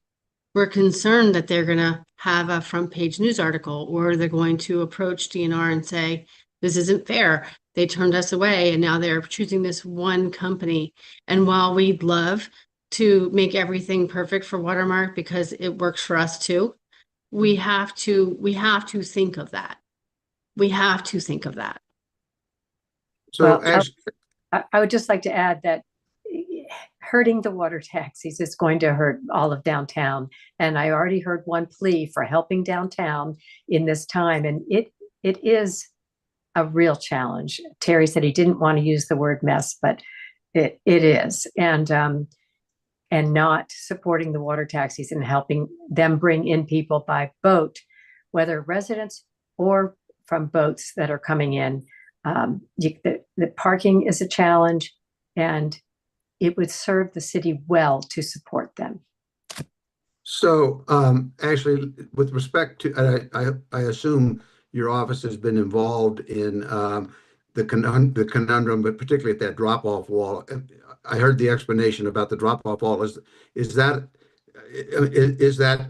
We're concerned that they're going to have a front page news article, or they're going to approach DNR and say, this isn't fair. They turned us away and now they're choosing this one company. And while we'd love to make everything perfect for Watermark because it works for us too, we have to think of that. We have to think of that. So Well, I would just like to add that hurting the water taxis is going to hurt all of downtown. And I already heard one plea for helping downtown in this time. And it is a real challenge. Terry said he didn't want to use the word mess, but it is. And not supporting the water taxis and helping them bring in people by boat, whether residents or from boats that are coming in. The parking is a challenge, and it would serve the city well to support them. So actually, with respect to, I assume your office has been involved in the conundrum, but particularly at that drop-off wall. I heard the explanation about the drop-off wall. Is that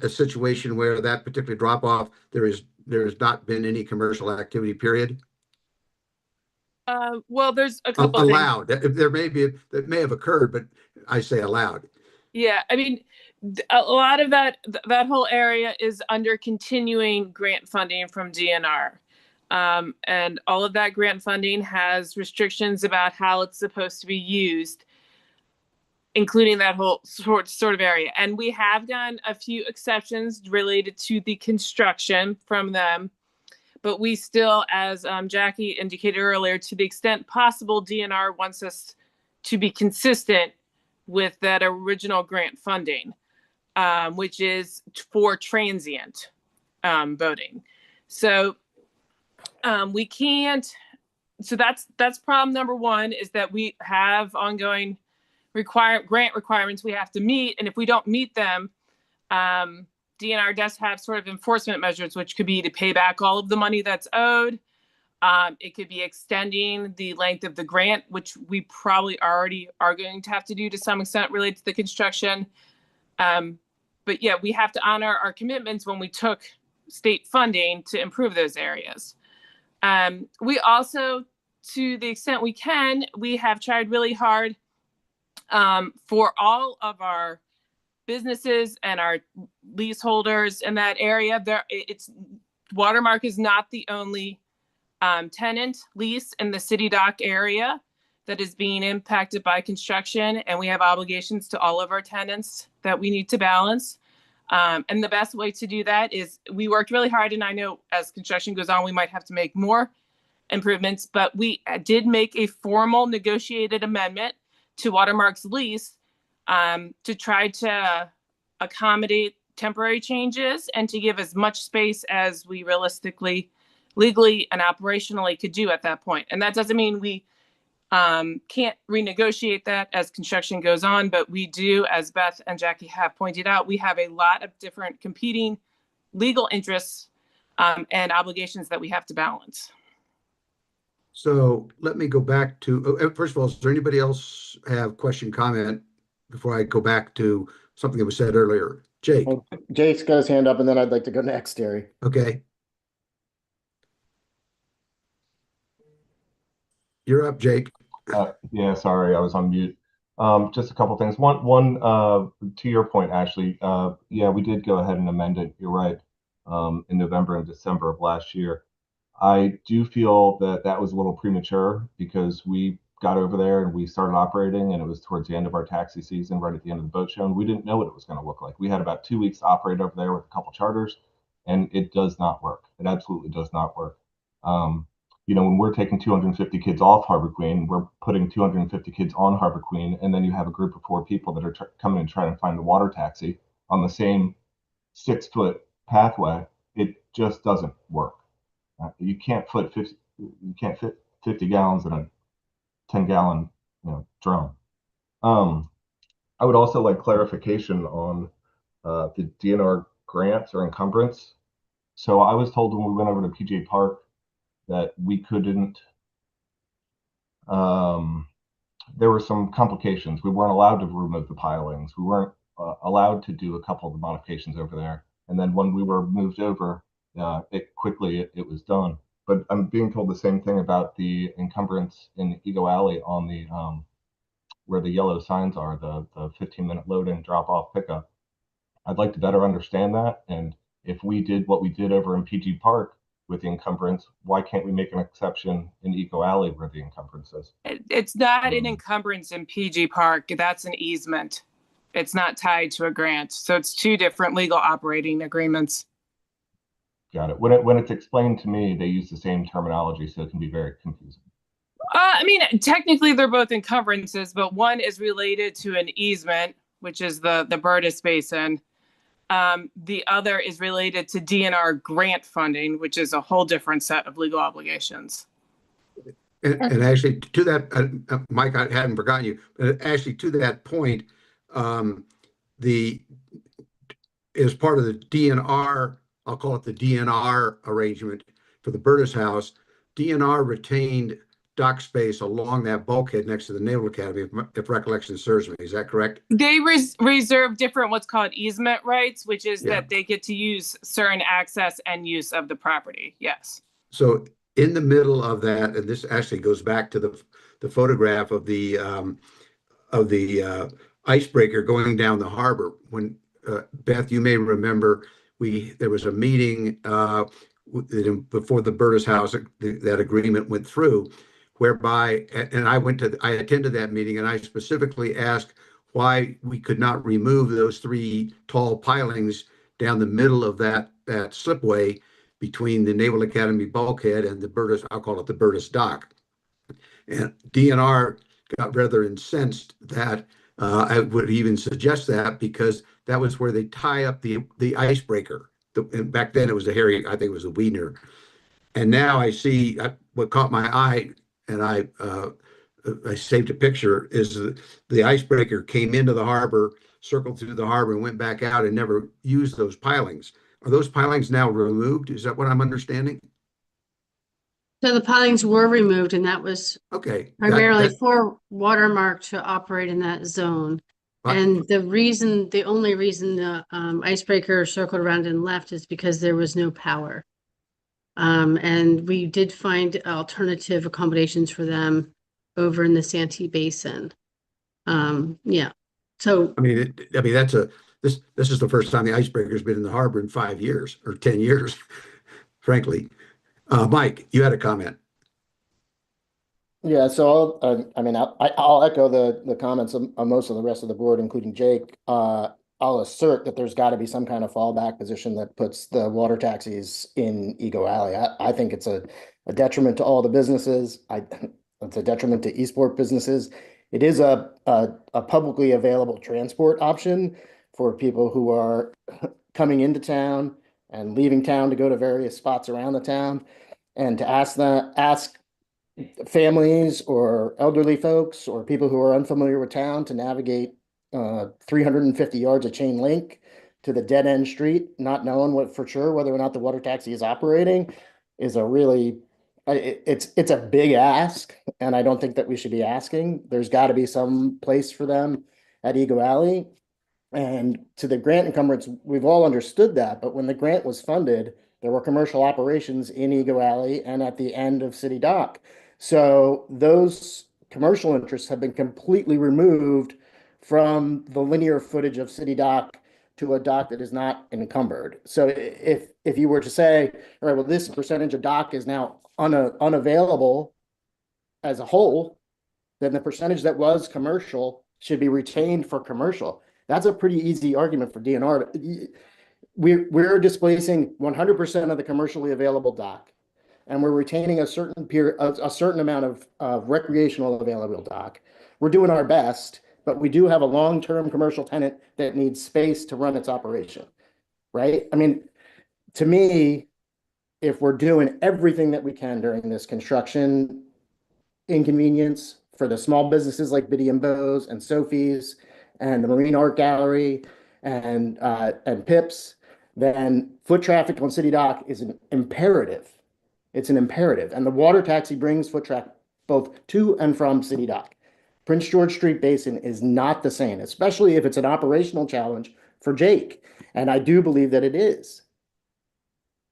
a situation where that particular drop-off there has not been any commercial activity, period? Well, there's a couple allowed. There may be that may have occurred, but I say allowed. Yeah, I mean, a lot of that whole area is under continuing grant funding from DNR. And all of that grant funding has restrictions about how it's supposed to be used, including that whole sort of area. And we have done a few exceptions related to the construction from them, but we still, as Jackie indicated earlier, to the extent possible, DNR wants us to be consistent with that original grant funding, which is for transient boating. So we can't. So that's problem number one, is that we have ongoing grant requirements we have to meet, and if we don't meet them, DNR does have sort of enforcement measures, which could be to pay back all of the money that's owed. It could be extending the length of the grant, which we probably already are going to have to do to some extent related to the construction. But yeah, we have to honor our commitments when we took state funding to improve those areas. We also, to the extent we can, we have tried really hard for all of our businesses and our leaseholders in that area. Watermark is not the only tenant lease in the city dock area that is being impacted by construction, and we have obligations to all of our tenants that we need to balance. And the best way to do that is we worked really hard, and I know as construction goes on, we might have to make more improvements, but we did make a formal negotiated amendment to Watermark's lease to try to accommodate temporary changes and to give as much space as we realistically, legally, and operationally could do at that point. And that doesn't mean we can't renegotiate that as construction goes on, but we do, as Beth and Jackie have pointed out, we have a lot of different competing legal interests and obligations that we have to balance. So let me go back to, first of all, does there anybody else have question, comment before I go back to something that was said earlier? Jake, Well, Jake's got his hand up, and then I'd like to go next, Terry. okay. You're up, Jake. Yeah, sorry, I was on mute. Just a couple things. To your point, Ashley. Yeah, we did go ahead and amend it. You're right. In November and December of last year. I do feel that that was a little premature because we got over there and we started operating, and it was towards the end of our taxi season, right at the end of the boat show, and we didn't know what it was going to look like. We had about 2 weeks to operate over there with a couple charters, and it does not work. It absolutely does not work. Um, when we're taking 250 kids off Harbor Queen, we're putting 250 kids on Harbor Queen, and then you have a group of 4 people that are coming and trying to find a water taxi on the same 6 foot pathway. It just doesn't work. You can't fit 50 gallons in a 10-gallon, drum. I would also like clarification on the DNR grants or encumbrance. So I was told when we went over to PJ Park that we couldn't. There were some complications. We weren't allowed to remove the pilings. We weren't allowed to do a couple of the modifications over there. And then when we were moved over, it was done. But I'm being told the same thing about the encumbrance in Ego Alley on the where the yellow signs are, the 15-minute load in, drop off, pickup. I'd like to better understand that. And if we did what we did over in PG Park with the encumbrance, why can't we make an exception in Eco Alley where the encumbrance is? It's not an encumbrance in PG Park. That's an easement. It's not tied to a grant. So it's two different legal operating agreements. Got it. When it's explained to me, they use the same terminology, so it can be very confusing. I mean, technically they're both encumbrances, but one is related to an easement, which is the Burtis Basin. The other is related to DNR grant funding, which is a whole different set of legal obligations. And actually, to that, Mike, I hadn't forgotten you, but actually, to that point, as part of the DNR, I'll call it the DNR arrangement for the Burtis House, DNR retained dock space along that bulkhead next to the Naval Academy, if recollection serves me. Is that correct? They reserve different what's called easement rights, which is Yeah. that they get to use certain access and use of the property. Yes. So in the middle of that, and this actually goes back to the photograph of the icebreaker going down the harbor. When Beth, you may remember, there was a meeting before the Burtis House that agreement went through, whereby, and I attended that meeting, and I specifically asked why we could not remove those 3 tall pilings down the middle of that slipway between the Naval Academy bulkhead and the Burtis, I'll call it the Burtis dock. And DNR got rather incensed that I would even suggest that, because that was where they tie up the icebreaker. And back then it was I think it was a Wiener. And now I see what caught my eye, and I saved a picture, is the icebreaker came into the harbor, circled through the harbor, and went back out and never used those pilings. Are those pilings now removed? Is that what I'm understanding? So the pilings were removed, and that was Okay. primarily for Watermark to operate in that zone. And the only reason the icebreaker circled around and left is because there was no power. And we did find alternative accommodations for them over in the Santee Basin. Yeah. So I mean, this is the first time the icebreaker's been in the harbor in 5 years or 10 years, frankly. Mike, you had a comment. Yeah, so I'll echo the comments of most of the rest of the board, including Jake. I'll assert that there's got to be some kind of fallback position that puts the water taxis in Ego Alley. I think it's a detriment to all the businesses. It's a detriment to Eastport businesses. It is a publicly available transport option for people who are coming into town and leaving town to go to various spots around the town, and to ask families or elderly folks or people who are unfamiliar with town to navigate 350 yards of chain link to the dead end street, not knowing for sure whether or not the water taxi is operating, is a really it's a big ask, and I don't think that we should be asking. There's got to be some place for them at Eagle Alley. And to the grant encumbrance, we've all understood that, but when the grant was funded, there were commercial operations in Eagle Alley and at the end of City Dock. So those commercial interests have been completely removed from the linear footage of City Dock to a dock that is not encumbered. So if you were to say, all right, well, this percentage of dock is now unavailable as a whole, then the percentage that was commercial should be retained for commercial. That's a pretty easy argument for DNR. We're displacing 100% of the commercially available dock, and we're retaining a certain amount of recreational available dock. We're doing our best, but we do have a long-term commercial tenant that needs space to run its operation, right? I mean, to me, if we're doing everything that we can during this construction inconvenience for the small businesses like Biddy and Bose and Sophie's and the Marine Art Gallery and Pips, then foot traffic on City Dock is an imperative. It's an imperative. And the water taxi brings foot traffic both to and from City Dock. Prince George Street Basin is not the same, especially if it's an operational challenge for Jake. And I do believe that it is.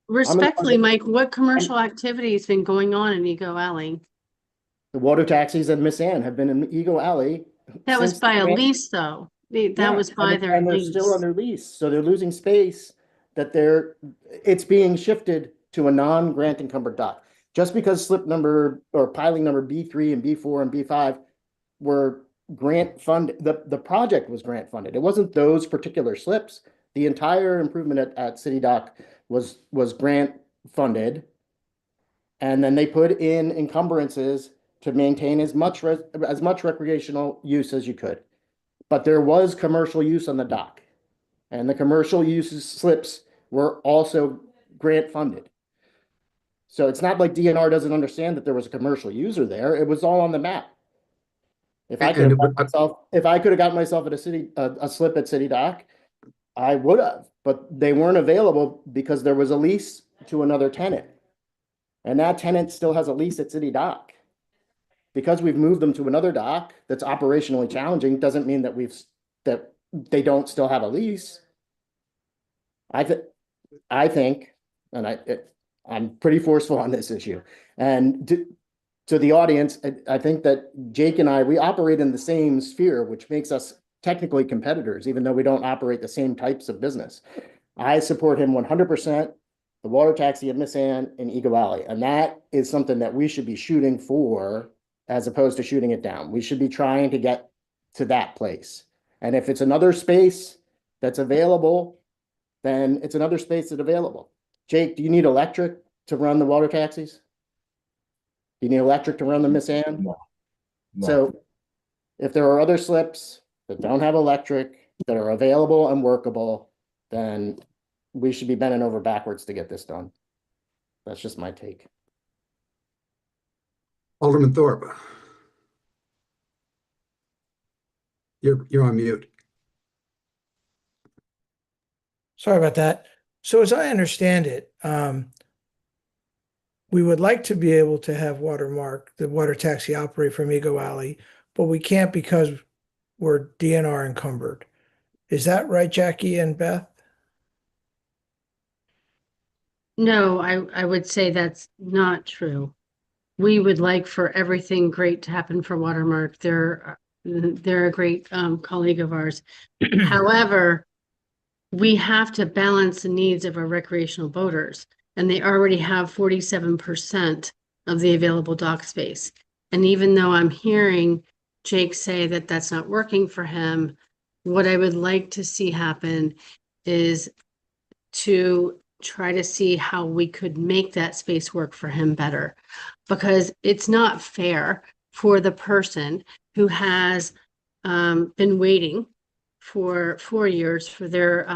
Respectfully, Mike, what commercial activity has been going on in Eagle Alley? The water taxis and Miss Ann have been in Eagle Alley. That was since by the a grant- lease, though. That Yeah, was by and their they're lease. still under lease, so they're losing space that it's being shifted to a non-grant encumbered dock. Just because slip number or piling number B3 and B4 and B5 were grant funded, the project was grant funded. It wasn't those particular slips. The entire improvement at City Dock was grant funded. And then they put in encumbrances to maintain as much recreational use as you could. But there was commercial use on the dock, and the commercial uses slips were also grant funded. So it's not like DNR doesn't understand that there was a commercial user there. It was all on the map. If I could have gotten myself at a slip at City Dock, I would have, but they weren't available because there was a lease to another tenant. And that tenant still has a lease at City Dock. Because we've moved them to another dock that's operationally challenging doesn't mean that that they don't still have a lease. I think, and I'm pretty forceful on this issue. And to the audience, I think that Jake and we operate in the same sphere, which makes us technically competitors, even though we don't operate the same types of business. I support him 100%. The water taxi at Miss Ann in Eagle Alley. And that is something that we should be shooting for as opposed to shooting it down. We should be trying to get to that place. And if it's another space that's available, then it's another space that's available. Jake, do you need electric to run the water taxis? Do you need electric to run the Miss Ann? No. So if there are other slips that don't have electric, that are available and workable, then we should be bending over backwards to get this done. That's just my take. Alderman Thorpe. You're on mute. Sorry about that. So as I understand it, we would like to be able to have Watermark, the water taxi, operate from Eagle Alley, but we can't because we're DNR encumbered. Is that right, Jackie and Beth? No, I would say that's not true. We would like for everything great to happen for Watermark. They're a great colleague of ours. However, we have to balance the needs of our recreational boaters, and they already have 47% of the available dock space. And even though I'm hearing Jake say that that's not working for him, what I would like to see happen is to try to see how we could make that space work for him better, because it's not fair for the person who has been waiting for 4 years for their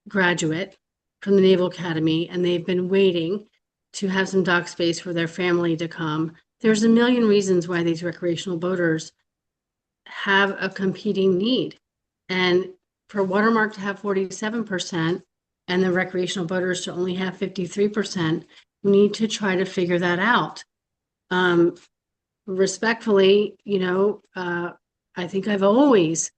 graduate from the Naval Academy, and they've been waiting to have some dock space for their family to come. There's a million reasons why these recreational boaters have a competing need. And for Watermark to have 47% and the recreational boaters to only have 53%, we need to try to figure that out. Respectfully, I think I've always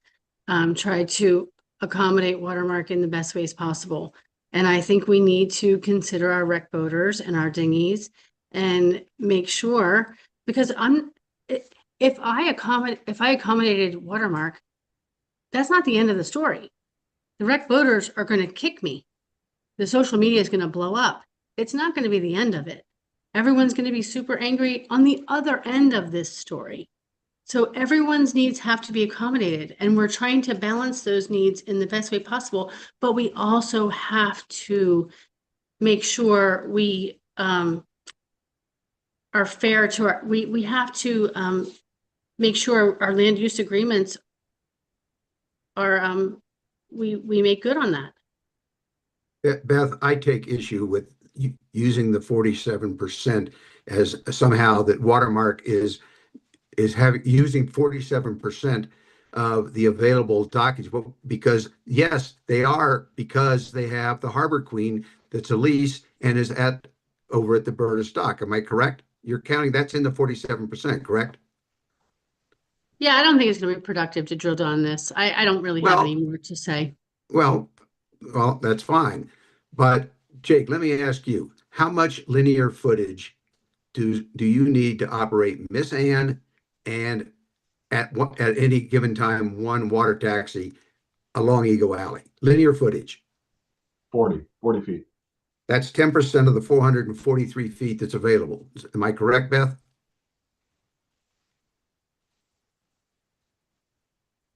tried to accommodate Watermark in the best ways possible. And I think we need to consider our rec boaters and our dinghies and make sure, because if I accommodated Watermark, that's not the end of the story. The rec boaters are going to kick me. The social media is going to blow up. It's not going to be the end of it. Everyone's going to be super angry on the other end of this story. So everyone's needs have to be accommodated, and we're trying to balance those needs in the best way possible. But we also have to make sure we are fair to our. We have to make sure our land use agreements are we make good on that. Beth, I take issue with using the 47% as somehow that Watermark is using 47% of the available dockage. Well, because yes, they are, because they have the Harbor Queen that's a lease and is over at the Berta dock. Am I correct? You're counting that's in the 47%, correct? Yeah, I don't think it's going to be productive to drill down on this. I don't really have any more to say. Well, that's fine. But Jake, let me ask you, how much linear footage do you need to operate Miss Anne and at any given time one water taxi along Eagle Alley? Linear footage. 40 feet. That's 10% of the 443 feet that's available. Am I correct, Beth?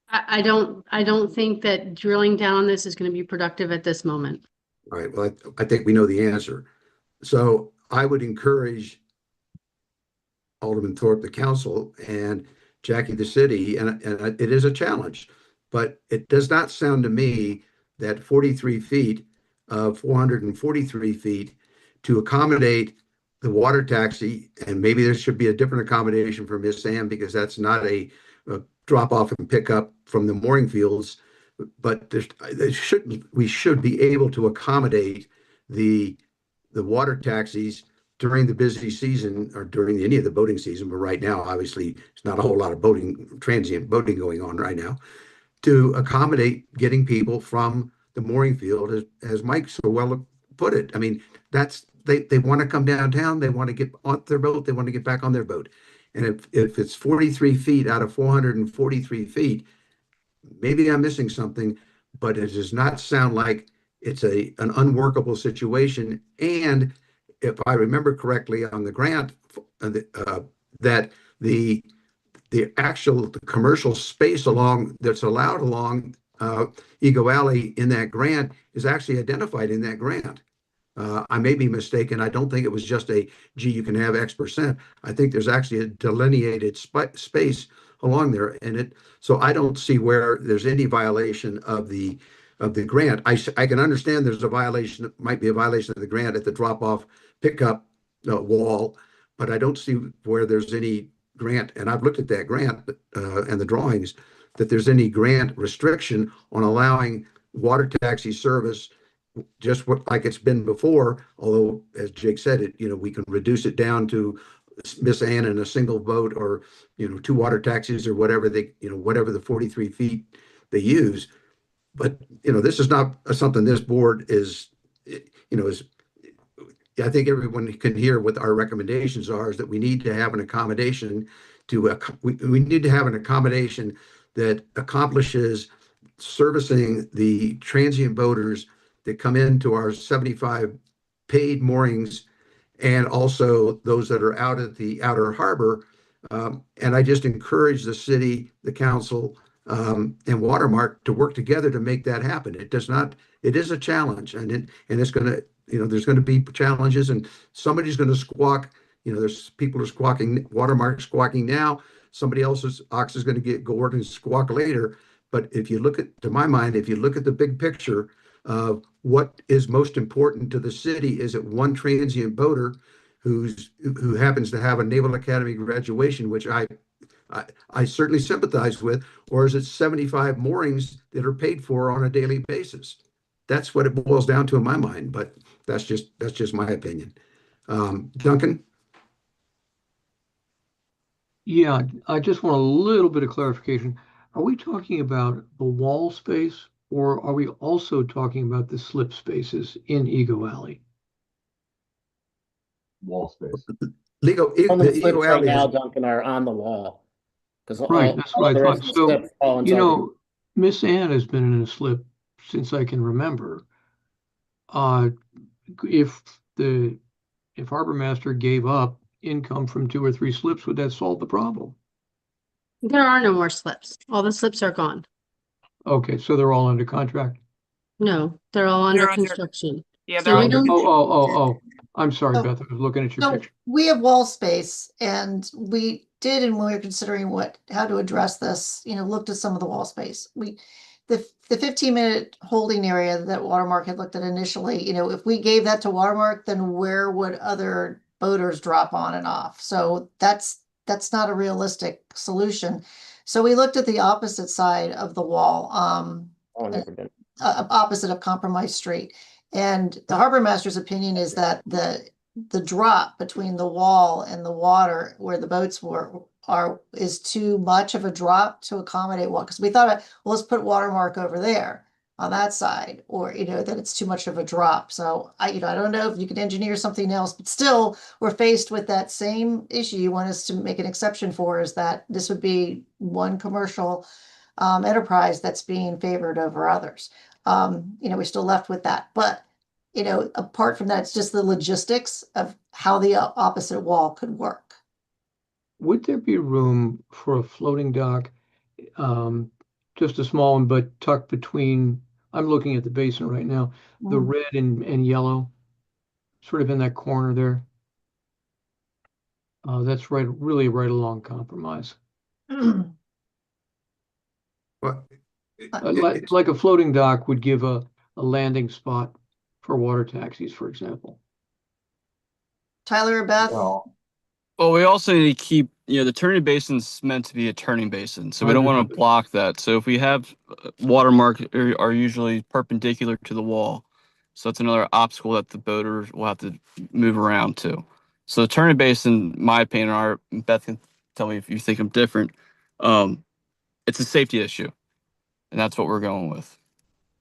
I don't think that drilling down on this is going to be productive at this moment. All right. Well, I think we know the answer. So I would encourage Alderman Thorpe, the council, and Jackie, the city, and it is a challenge, but it does not sound to me that 43 feet of 443 feet to accommodate the water taxi, and maybe there should be a different accommodation for Miss Ann because that's not a drop off and pick up from the mooring fields, but we should be able to accommodate the water taxis during the busy season or during any of the boating season. But right now, obviously, there's not a whole lot of transient boating going on right now, to accommodate getting people from the mooring field, as Mike so well put it. I mean, they want to come downtown, they want to get on their boat, they want to get back on their boat. And if it's 43 feet out of 443 feet, maybe I'm missing something, but it does not sound like it's an unworkable situation. And if I remember correctly on the grant, that the actual commercial space that's allowed along Eagle Alley in that grant is actually identified in that grant. I may be mistaken. I don't think it was just gee, you can have X%. I think there's actually a delineated space along there. So I don't see where there's any violation of the grant. I can understand there's a violation, might be a violation of the grant at the drop-off pickup wall, but I don't see where there's any grant, and I've looked at that grant and the drawings, that there's any grant restriction on allowing water taxi service just like it's been before. Although, as Jake said, we can reduce it down to Miss Ann in a single boat, or two water taxis, or whatever whatever the 43 feet they use. But this is not something this board is. I think everyone can hear what our recommendations are, is that we need to have an accommodation we need to have an accommodation that accomplishes servicing the transient boaters that come into our 75 paid moorings, and also those that are out at the outer harbor. And I just encourage the city, the council, and Watermark to work together to make that happen. It is a challenge, and it's going to, there's going to be challenges, and somebody's going to squawk. There's people are squawking, Watermark squawking now. Somebody else's ox is going to get gored and squawk later. But to my mind, if you look at the big picture of what is most important to the city, is it one transient boater who happens to have a Naval Academy graduation, which I certainly sympathize with, or is it 75 moorings that are paid for on a daily basis? That's what it boils down to in my mind, but that's just my opinion. Duncan? Yeah, I just want a little bit of clarification. Are we talking about the wall space, or are we also talking about the slip spaces in Ego Alley? Wall space. Some of The the Eagle slips right Alley now, has, Duncan, are on the wall. Because Right, all that's what I the rest thought. of the So, slips fall you inside know, Miss Ann has been in a slip since I can remember. Uh, if the if Harbor Master gave up income from 2 or 3 slips, would that solve the problem? There are no more slips. All the slips are gone. Okay, so they're all under contract. No, they're all under They're under- construction. Yeah, So they're we under don't, Oh. I'm sorry, Oh. Beth. I was looking at your So picture. we have wall space and we did, and when we were considering how to address this, looked at some of the wall space. The 15-minute holding area that Watermark had looked at initially, if we gave that to Watermark, then where would other boaters drop on and off? So that's not a realistic solution. So we looked at the opposite side of the wall, Oh, never been. opposite of Compromise Street. And the harbor master's opinion is that the drop between the wall and the water where the boats is too much of a drop to accommodate what, because we thought, well, let's put Watermark over there on that side, or that it's too much of a drop. So I don't know if you can engineer something else, but still we're faced with that same issue you want us to make an exception for, is that this would be one commercial enterprise that's being favored over others. We're still left with that. But, apart from that, it's just the logistics of how the opposite wall could work. Would there be room for a floating dock? Just a small one, but tucked between, I'm looking at the basin right now, the Mm. red and yellow, sort of in that corner there. That's really right along Compromise. well, Like a floating dock would give a landing spot for water taxis, for example. Tyler or Beth? Well, Well, we also need to keep, the turning basin's meant to be a turning basin, so we don't want to Understood. block that. So if we have watermark are usually perpendicular to the wall, so that's another obstacle that the boaters will have to move around to. So the turning basin, in my opinion, Beth can tell me if you think I'm different. It's a safety issue, and that's what we're going with.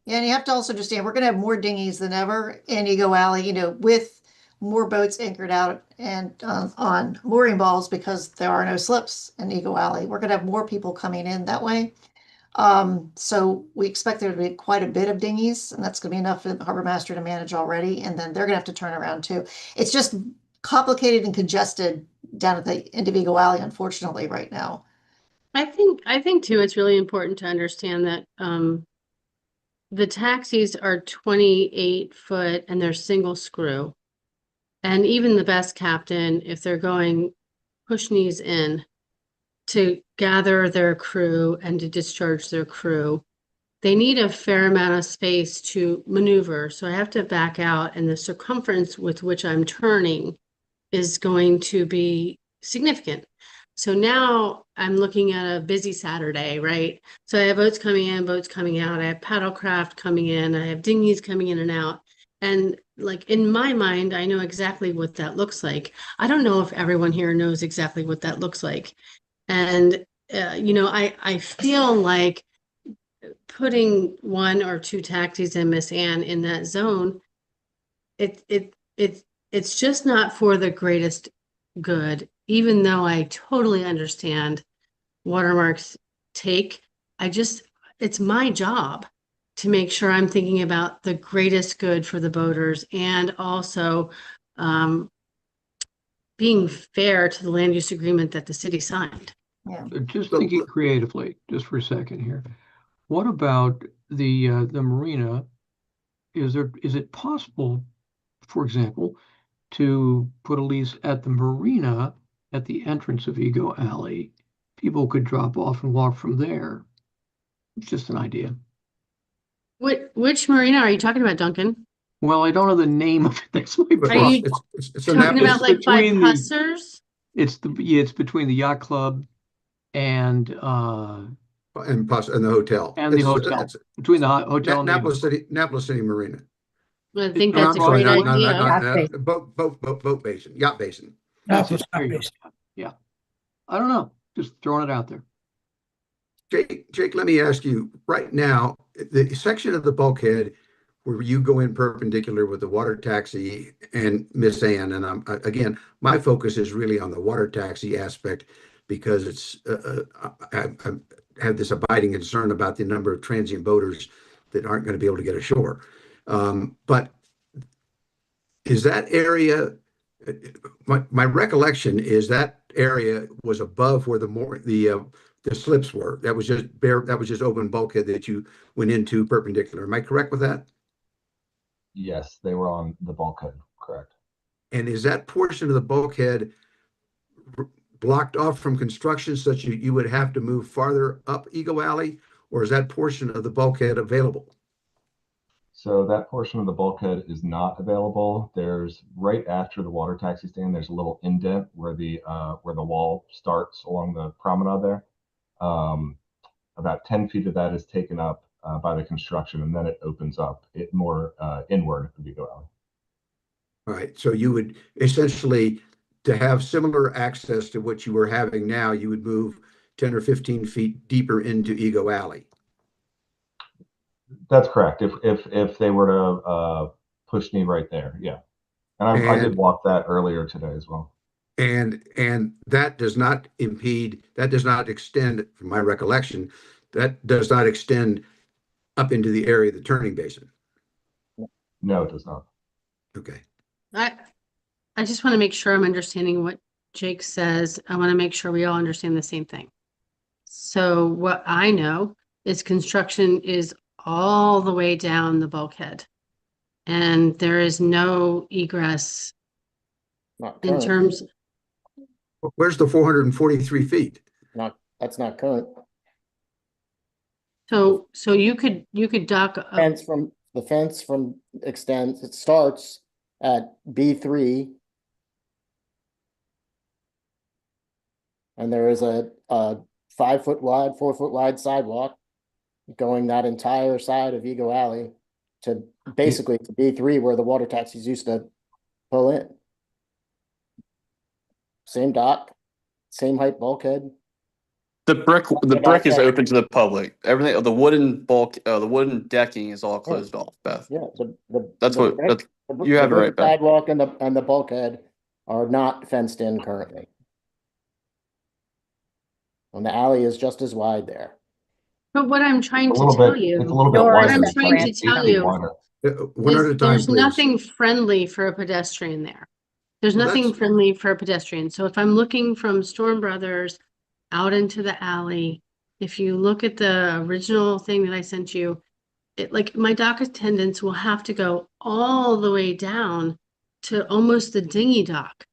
Yeah, and you have to also understand, we're going to have more dinghies than ever in Ego Alley, with more boats anchored out and on mooring balls, because there are no slips in Ego Alley. We're going to have more people coming in that way. So we expect there to be quite a bit of dinghies, and that's going to be enough for the harbor master to manage already. And then they're going to have to turn around too. It's just complicated and congested down at the end of Ego Alley, unfortunately, right now. I think too, it's really important to understand that the taxis are 28 foot and they're single screw. And even the best captain, if they're going push knees in to gather their crew and to discharge their crew, they need a fair amount of space to maneuver. So I have to back out, and the circumference with which I'm turning is going to be significant. So now I'm looking at a busy Saturday, right? So I have boats coming in, boats coming out. I have paddlecraft coming in. I have dinghies coming in and out. And like in my mind, I know exactly what that looks like. I don't know if everyone here knows exactly what that looks like. And, I feel like putting 1 or 2 taxis and Miss Ann in that zone, it's just not for the greatest good, even though I totally understand Watermark's take. It's my job to make sure I'm thinking about the greatest good for the boaters, and also being fair to the land use agreement that the city signed. Yeah. Just So- thinking creatively, just for a second here. What about the marina? Is it possible, for example, to put a lease at the marina at the entrance of Ego Alley? People could drop off and walk from there. It's just an idea. Which marina are you talking about, Duncan? Well, I don't know the name of it. That's my but Are problem. you it's talking Annapolis. about like by between the- Hussars? It's between the yacht club and and the hotel. the hotel. Between the hotel and the Annapolis City Marina. I think No, that's a I'm sorry, great not- idea. Yacht boat basin, yacht basin. That's it. Yacht There you go. basin. Yeah. I don't know. Just throwing it out there. Jake, let me ask you, right now, the section of the bulkhead where you go in perpendicular with the water taxi and Miss Ann, and again, my focus is really on the water taxi aspect because it's I have this abiding concern about the number of transient boaters that aren't going to be able to get ashore. But is that area, my recollection is that area was above where the slips were. That was just open bulkhead that you went into perpendicular. Am I correct with that? Yes, they were on the bulkhead, correct. And is that portion of the bulkhead blocked off from construction such you would have to move farther up Eagle Alley, or is that portion of the bulkhead available? So that portion of the bulkhead is not available. There's right after the water taxi stand, there's a little indent where the wall starts along the promenade there. About 10 feet of that is taken up by the construction, and then it opens up it more inward of Eagle Alley. All right, so you would essentially, to have similar access to what you were having now, you would move 10 or 15 feet deeper into Ego Alley. That's correct. If they were to push me right there, yeah. And I did walk that earlier today as well. And that does not extend, from my recollection, that does not extend up into the area of the turning basin. No, it does not. Okay. I just want to make sure I'm understanding what Jake says. I want to make sure we all understand the same thing. So what I know is construction is all the way down the bulkhead. And there is no egress Not in current. terms, Where's the 443 feet? That's not current. so you could dock a, The fence from extends, it starts at B3. And there is a 5 foot wide, 4 foot wide sidewalk going that entire side of Ego Alley to basically to B3 where the water taxis used to pull in. Same dock, same height bulkhead. The brick is open to the public. Everything, the wooden the wooden decking is all closed off, Beth. Yeah, That's the what, brick- that's, the- you have the it right, Beth. Sidewalk and the bulkhead are not fenced in currently. And the alley is just as wide there. but what I'm trying It's to a tell little bit you, wider. what I'm It's trying like to tell 8 feet you wider. One at a time, there's please. nothing friendly for a pedestrian there. There's Well, nothing that's- friendly for a pedestrian. So if I'm looking from Storm Brothers out into the alley, if you look at the original thing that I sent you, it like my dock attendants will have to go all the way down to almost the dinghy dock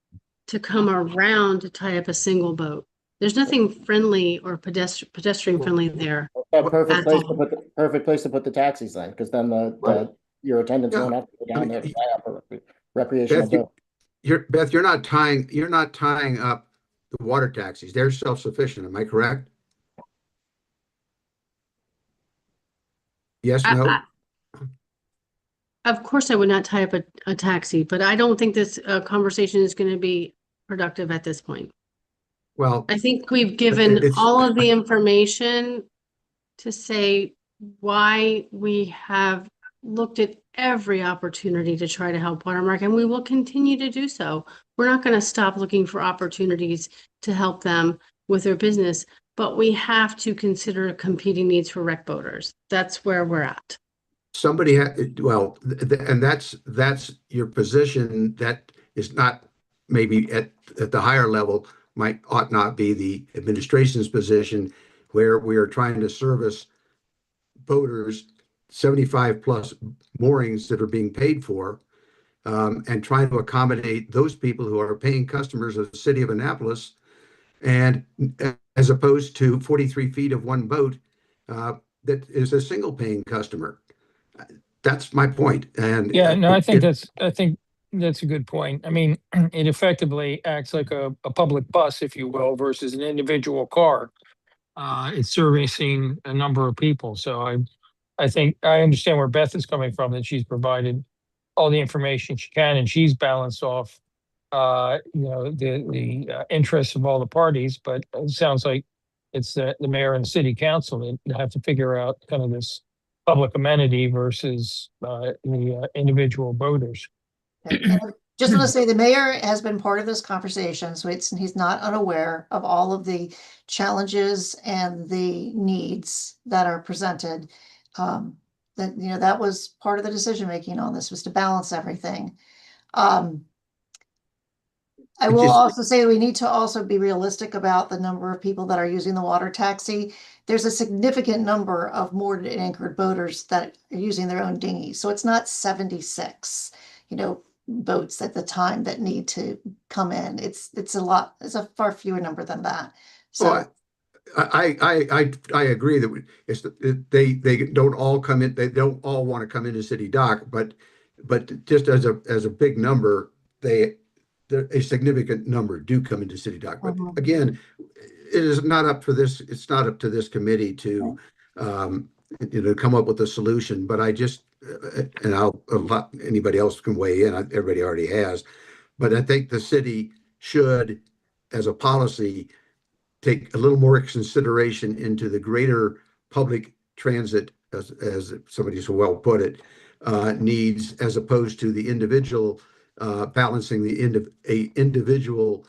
to come around to tie up a single boat. There's nothing friendly or pedestrian friendly there. A perfect At place to all. perfect place to put the taxis then, because then Right. your attendants Yeah. won't have to go I down mean, there to tie up a recreational Beth, boat. Beth, you're not tying up the water taxis. They're self-sufficient. Am I correct? Yes, I- no? I- Of course, I would not tie up a taxi, but I don't think this conversation is going to be productive at this point. Well, I think we've given it's- all of the information to say why we have looked at every opportunity to try to help Watermark, and we will continue to do so. We're not going to stop looking for opportunities to help them with their business, but we have to consider competing needs for rec boaters. That's where we're at. somebody had, well, and that's your position. That is not maybe at the higher level ought not be the administration's position, where we are trying to service boaters 75 plus moorings that are being paid for, and trying to accommodate those people who are paying customers of the city of Annapolis, and as opposed to 43 feet of one boat that is a single paying customer. That's my point. And Yeah, no, I think that's a good point. I mean, it effectively acts like a public bus, if you will, versus an individual car. It's servicing a number of people. So I think I understand where Beth is coming from, that she's provided all the information she can, and she's balanced off the interests of all the parties, but it sounds like it's the mayor and city council that have to figure out kind of this public amenity versus the individual voters. And I just want to say the mayor has been part of this conversation, so he's not unaware of all of the challenges and the needs that are presented. That was part of the decision making on this, was to balance everything. I will also say we need to also be realistic about the number of people that are using the water taxi. There's a significant number of moored and anchored boaters that are using their own dinghies. So it's not 76, boats at the time that need to come in. It's a far fewer number than that. So I agree that they don't all come in. They don't all want to come into City Dock, but just as a big number, a significant number do come into City Dock. But again, it is not up for this. It's not up to this committee to come up with a solution. But I just anybody else can weigh in. Everybody already has, but I think the city should, as a policy, take a little more consideration into the greater public transit, as somebody so well put it, needs, as opposed to the individual, balancing a individual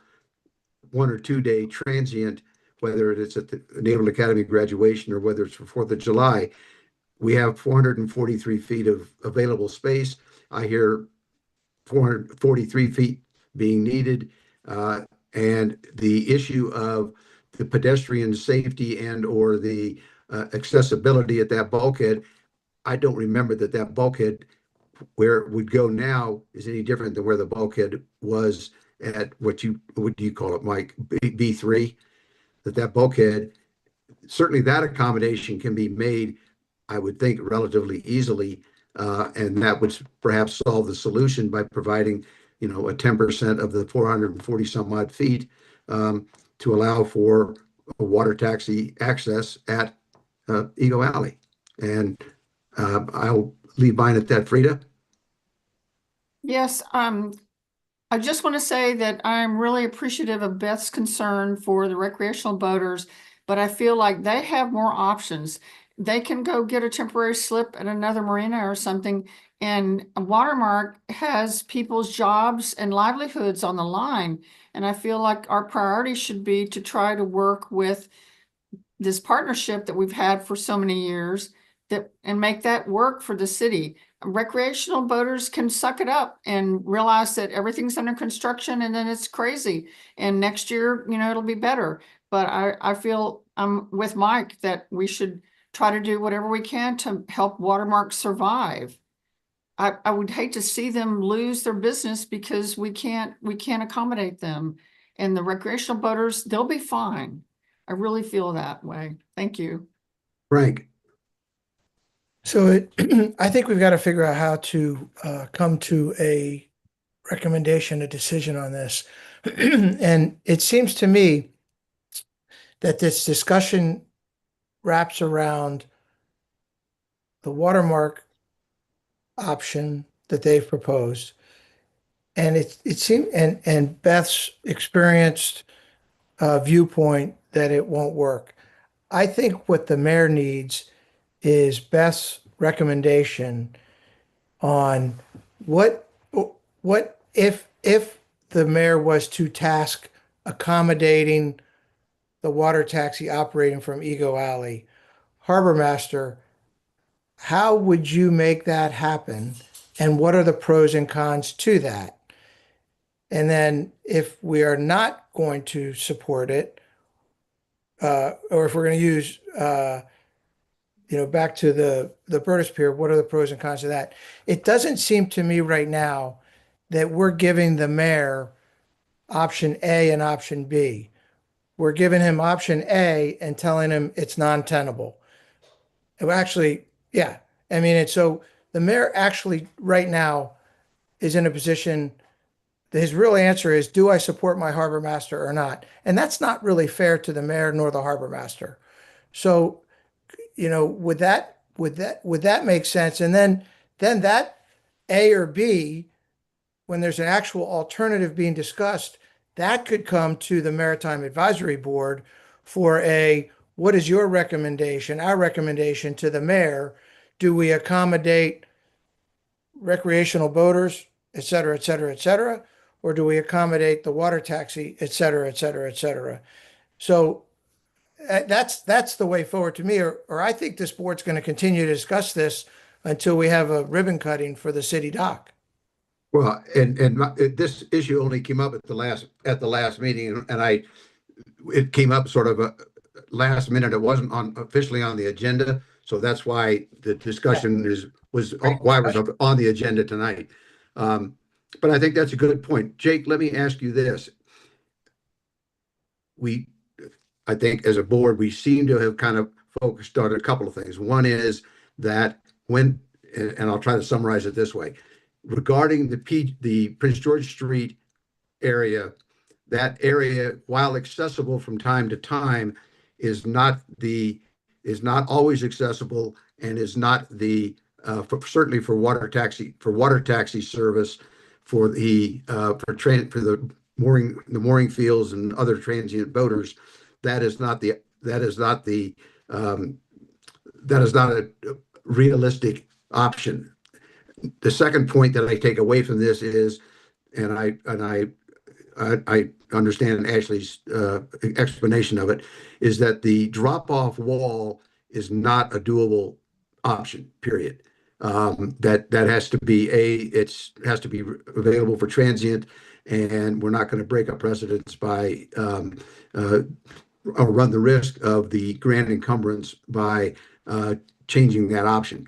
1 or 2 day transient, whether it's at the Naval Academy graduation or whether it's for 4th of July. We have 443 feet of available space. I hear 443 feet being needed. And the issue of the pedestrian safety and or the accessibility at that bulkhead, I don't remember that bulkhead where it would go now is any different than where the bulkhead was at what do you call it, Mike? B3, that bulkhead, certainly that accommodation can be made, I would think, relatively easily. And that would perhaps solve the solution by providing, a 10% of the 440 some odd feet to allow for a water taxi access at Eagle Alley. And I'll leave mine at that. Frida? Yes, I just want to say that I'm really appreciative of Beth's concern for the recreational boaters, but I feel like they have more options. They can go get a temporary slip at another marina or something, and Watermark has people's jobs and livelihoods on the line. And I feel like our priority should be to try to work with this partnership that we've had for so many years and make that work for the city. Recreational boaters can suck it up and realize that everything's under construction and then it's crazy. And next year, it'll be better. But I feel I'm with Mike that we should try to do whatever we can to help Watermark survive. I would hate to see them lose their business because we can't accommodate them. And the recreational boaters, they'll be fine. I really feel that way. Thank you. Frank? So I think we've got to figure out how to come to a recommendation, a decision on this. And it seems to me that this discussion wraps around the Watermark option that they've proposed. And it seems, and Beth's experienced viewpoint that it won't work. I think what the mayor needs is Beth's recommendation on what if the mayor was to task accommodating the water taxi operating from Eagle Alley. Harbor Master, how would you make that happen? And what are the pros and cons to that? And then if we are not going to support it, or if we're going to use back to the Burtis Pier, what are the pros and cons of that? It doesn't seem to me right now that we're giving the mayor option A and option B. We're giving him option A and telling him it's non-tenable. Actually, yeah. I mean, and so the mayor actually right now is in a position that his real answer is, do I support my harbor master or not? And that's not really fair to the mayor nor the harbor master. So, would that make sense? And then that A or B when there's an actual alternative being discussed, that could come to the Maritime Advisory Board for what is your recommendation, our recommendation to the mayor? Do we accommodate recreational boaters, et cetera, et cetera, et cetera? Or do we accommodate the water taxi, et cetera, et cetera, et cetera? So that's the way forward to me, or I think this board's going to continue to discuss this until we have a ribbon cutting for the city dock. Well, this issue only came up at the last meeting, and it came up sort of last minute. It wasn't officially on the agenda, so that's why the discussion was why it was on the agenda tonight. But I think that's a good point. Jake, let me ask you this. I think as a board, we seem to have kind of focused on a couple of things. One is that and I'll try to summarize it this way, regarding the Prince George Street area, that area, while accessible from time to time, is not always accessible, and is not certainly for water taxi service, for the mooring fields and other transient boaters. That is not a realistic option. The second point that I take away from this is, and I understand Ashley's explanation of it, is that the drop-off wall is not a doable option, period. That has to be it has to be available for transient, and we're not going to break a precedence by or run the risk of the grand encumbrance by changing that option.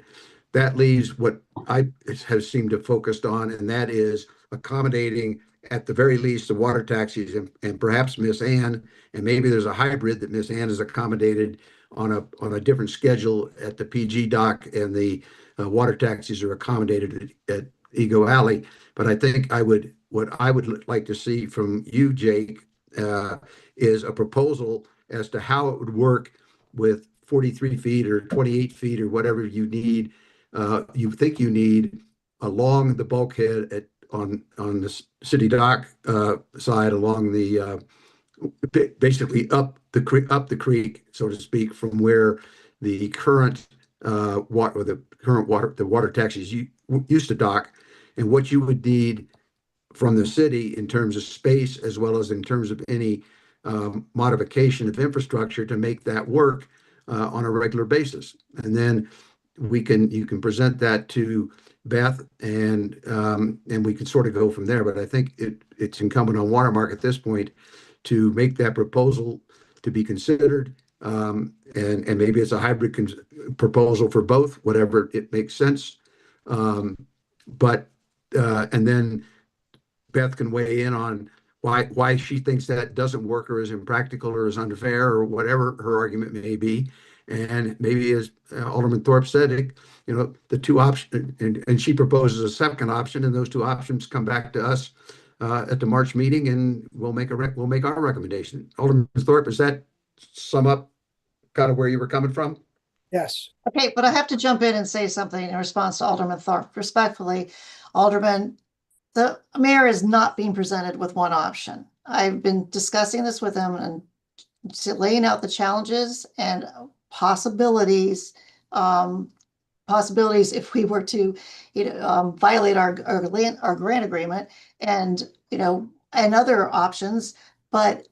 That leaves what I have seemed to focused on, and that is accommodating at the very least the water taxis and perhaps Miss Ann, and maybe there's a hybrid that Miss Ann is accommodated on a different schedule at the PG dock, and the water taxis are accommodated at Ego Alley. But I think what I would like to see from you, Jake, is a proposal as to how it would work with 43 feet or 28 feet or whatever you think you need along the bulkhead on the city dock side, along the basically up the creek, so to speak, from where the current water taxis used to dock, and what you would need from the city in terms of space, as well as in terms of any modification of infrastructure to make that work on a regular basis. And then you can present that to Beth, and we can sort of go from there. But I think it's incumbent on Watermark at this point to make that proposal to be considered, and maybe it's a hybrid proposal for both, whatever it makes sense. But and then Beth can weigh in on why she thinks that doesn't work, or is impractical, or is unfair, or whatever her argument may be. And maybe, as Alderman Thorpe said, the two options, and she proposes a second option, and those two options come back to us at the March meeting, and we'll make our recommendation. Alderman Thorpe, does that sum up kind of where you were coming from? Yes. Okay, but I have to jump in and say something in response to Alderman Thorpe. Respectfully, Alderman, the mayor is not being presented with one option. I've been discussing this with him and laying out the challenges and possibilities if we were to violate our grant agreement, and other options. But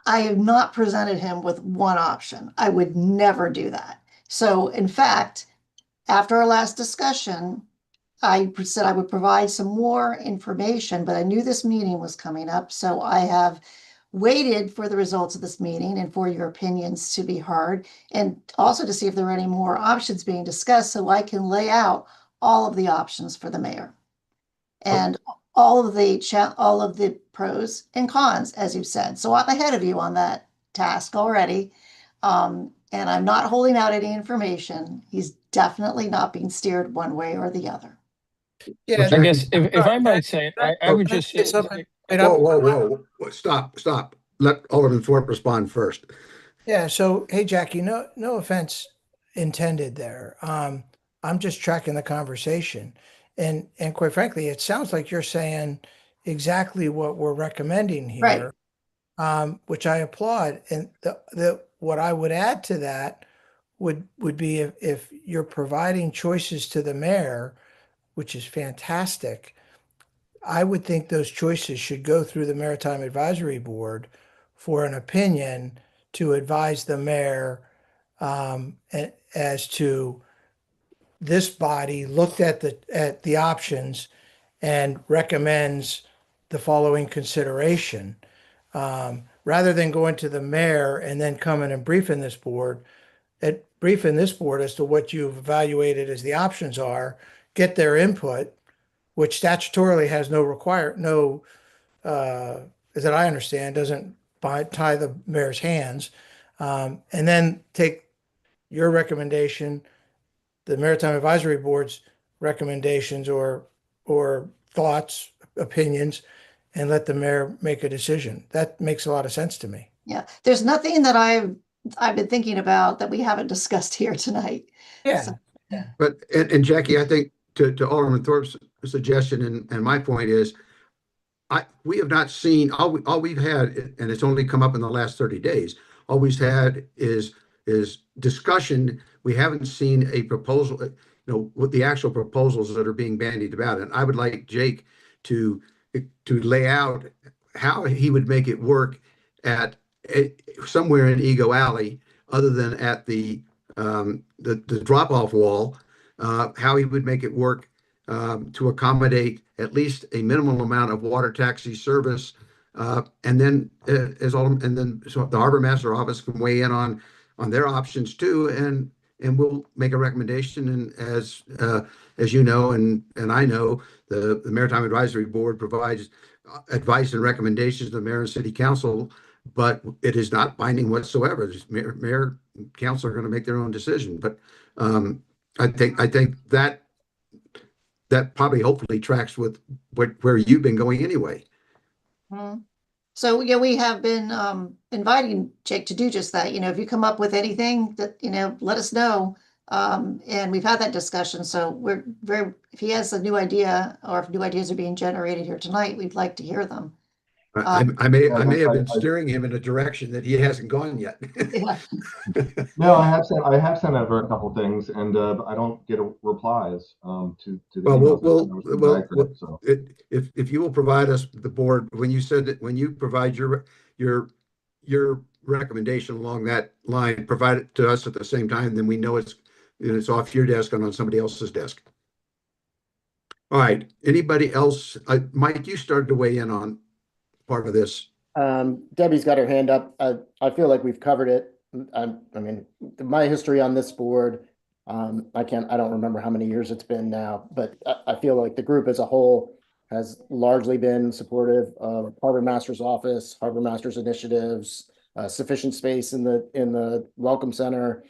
I have not presented him with one option. I would never do that. So in fact, after our last discussion, I said I would provide some more information, but I knew this meeting was coming up, so I have waited for the results of this meeting and for your opinions to be heard, and also to see if there are any more options being discussed, so I can lay out all of the options for the mayor and all of the pros and cons, as you've said. So I'm ahead of you on that task already, and I'm not holding out any information. He's definitely not being steered one way or the other. Yeah. I guess if I might say, I would just say something. Whoa. Stop. Let Alderman Thorpe respond first. Yeah. So, hey, Jackie, no offense intended there. I'm just tracking the conversation. And quite frankly, it sounds like you're saying exactly what we're recommending Right. here, which I applaud. And what I would add to that would be if you're providing choices to the mayor, which is fantastic. I would think those choices should go through the Maritime Advisory Board for an opinion to advise the mayor as to this body looked at the options and recommends the following consideration. Rather than going to the mayor and then coming and briefing this board, briefing this board as to what you've evaluated as the options are, get their input, which statutorily has as that I understand, doesn't tie the mayor's hands, and then take your recommendation, the Maritime Advisory Board's recommendations or thoughts, opinions, and let the mayor make a decision. That makes a lot of sense to me. Yeah, there's nothing that I've been thinking about that we haven't discussed here tonight. Yeah. So, But, and Jackie, I think to Alderman Thorpe's suggestion, and my point is, we have not seen, all we've had, and it's only come up in the last 30 days, all we've had is discussion. We haven't seen a proposal, what the actual proposals that are being bandied about. And I would like Jake to lay out how he would make it work at somewhere in Ego Alley, other than at the drop-off wall, how he would make it work to accommodate at least a minimal amount of water taxi service. And then so the harbor master office can weigh in on their options too, and we'll make a recommendation. And as you know, and I know, the Maritime Advisory Board provides advice and recommendations to the mayor and city council, but it is not binding whatsoever. Mayor and council are going to make their own decision. But I think that probably hopefully tracks with where you've been going anyway. So yeah, we have been inviting Jake to do just that. If you come up with anything that, let us know. And we've had that discussion. So if he has a new idea, or if new ideas are being generated here tonight, we'd like to hear them. I may have been steering him in a direction that he hasn't gone yet. Yeah. No, I have sent over a couple things, and I don't get replies to the emails. So if you will provide us the board, when you provide your recommendation along that line, provide it to us at the same time, then we know it's off your desk and on somebody else's desk. All right. Anybody else? Mike, you started to weigh in on part of this. Debbie's got her hand up. I feel like we've covered it. I mean, my history on this board, I don't remember how many years it's been now, but I feel like the group as a whole has largely been supportive of Harbor Master's office, Harbor Master's initiatives, sufficient space in the Welcome Center.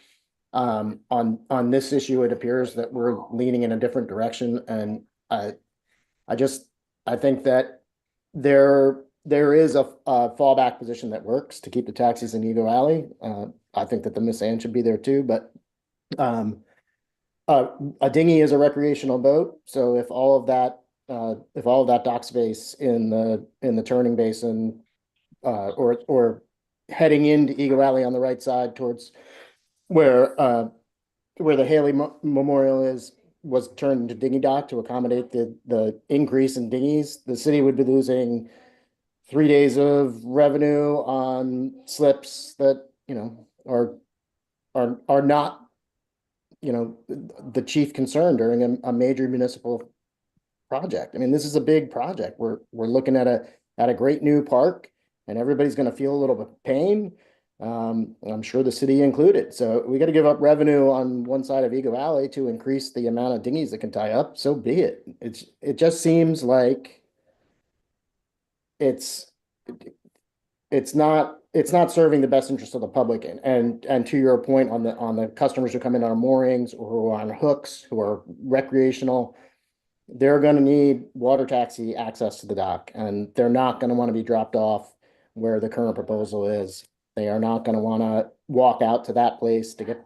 On this issue, it appears that we're leaning in a different direction, and I think that there is a fallback position that works to keep the taxis in Ego Alley. I think that the Miss Anne should be there too, but a dinghy is a recreational boat. So if all of that dock space in the turning basin, or heading into Ego Alley on the right side towards where the Haley Memorial was turned into dinghy dock to accommodate the increase in dinghies, the city would be losing 3 days of revenue on slips that, are not, the chief concern during a major municipal project. I mean, this is a big project. We're looking at a great new park, and everybody's going to feel a little bit of pain. I'm sure the city included. So we got to give up revenue on one side of Ego Alley to increase the amount of dinghies that can tie up. So be it. It just seems like it's not serving the best interest of the public. And to your point on the customers who come in on moorings or who are on hooks, who are recreational, they're going to need water taxi access to the dock, and they're not going to want to be dropped off where the current proposal is. They are not going to want to walk out to that place to get.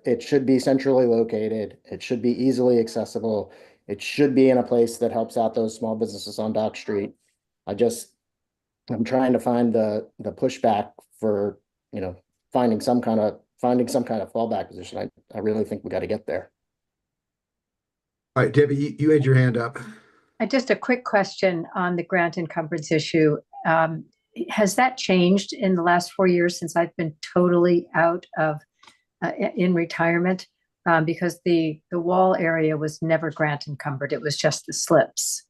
It should be centrally located. It should be easily accessible. It should be in a place that helps out those small businesses on Dock Street. I'm trying to find the pushback for, finding some kind of fallback position. I really think we got to get there. All right, Debbie, you had your hand up. Just a quick question on the grant encumbrance issue. Has that changed in the last 4 years since I've been totally out of in retirement? Because the wall area was never grant encumbered. It was just the slips.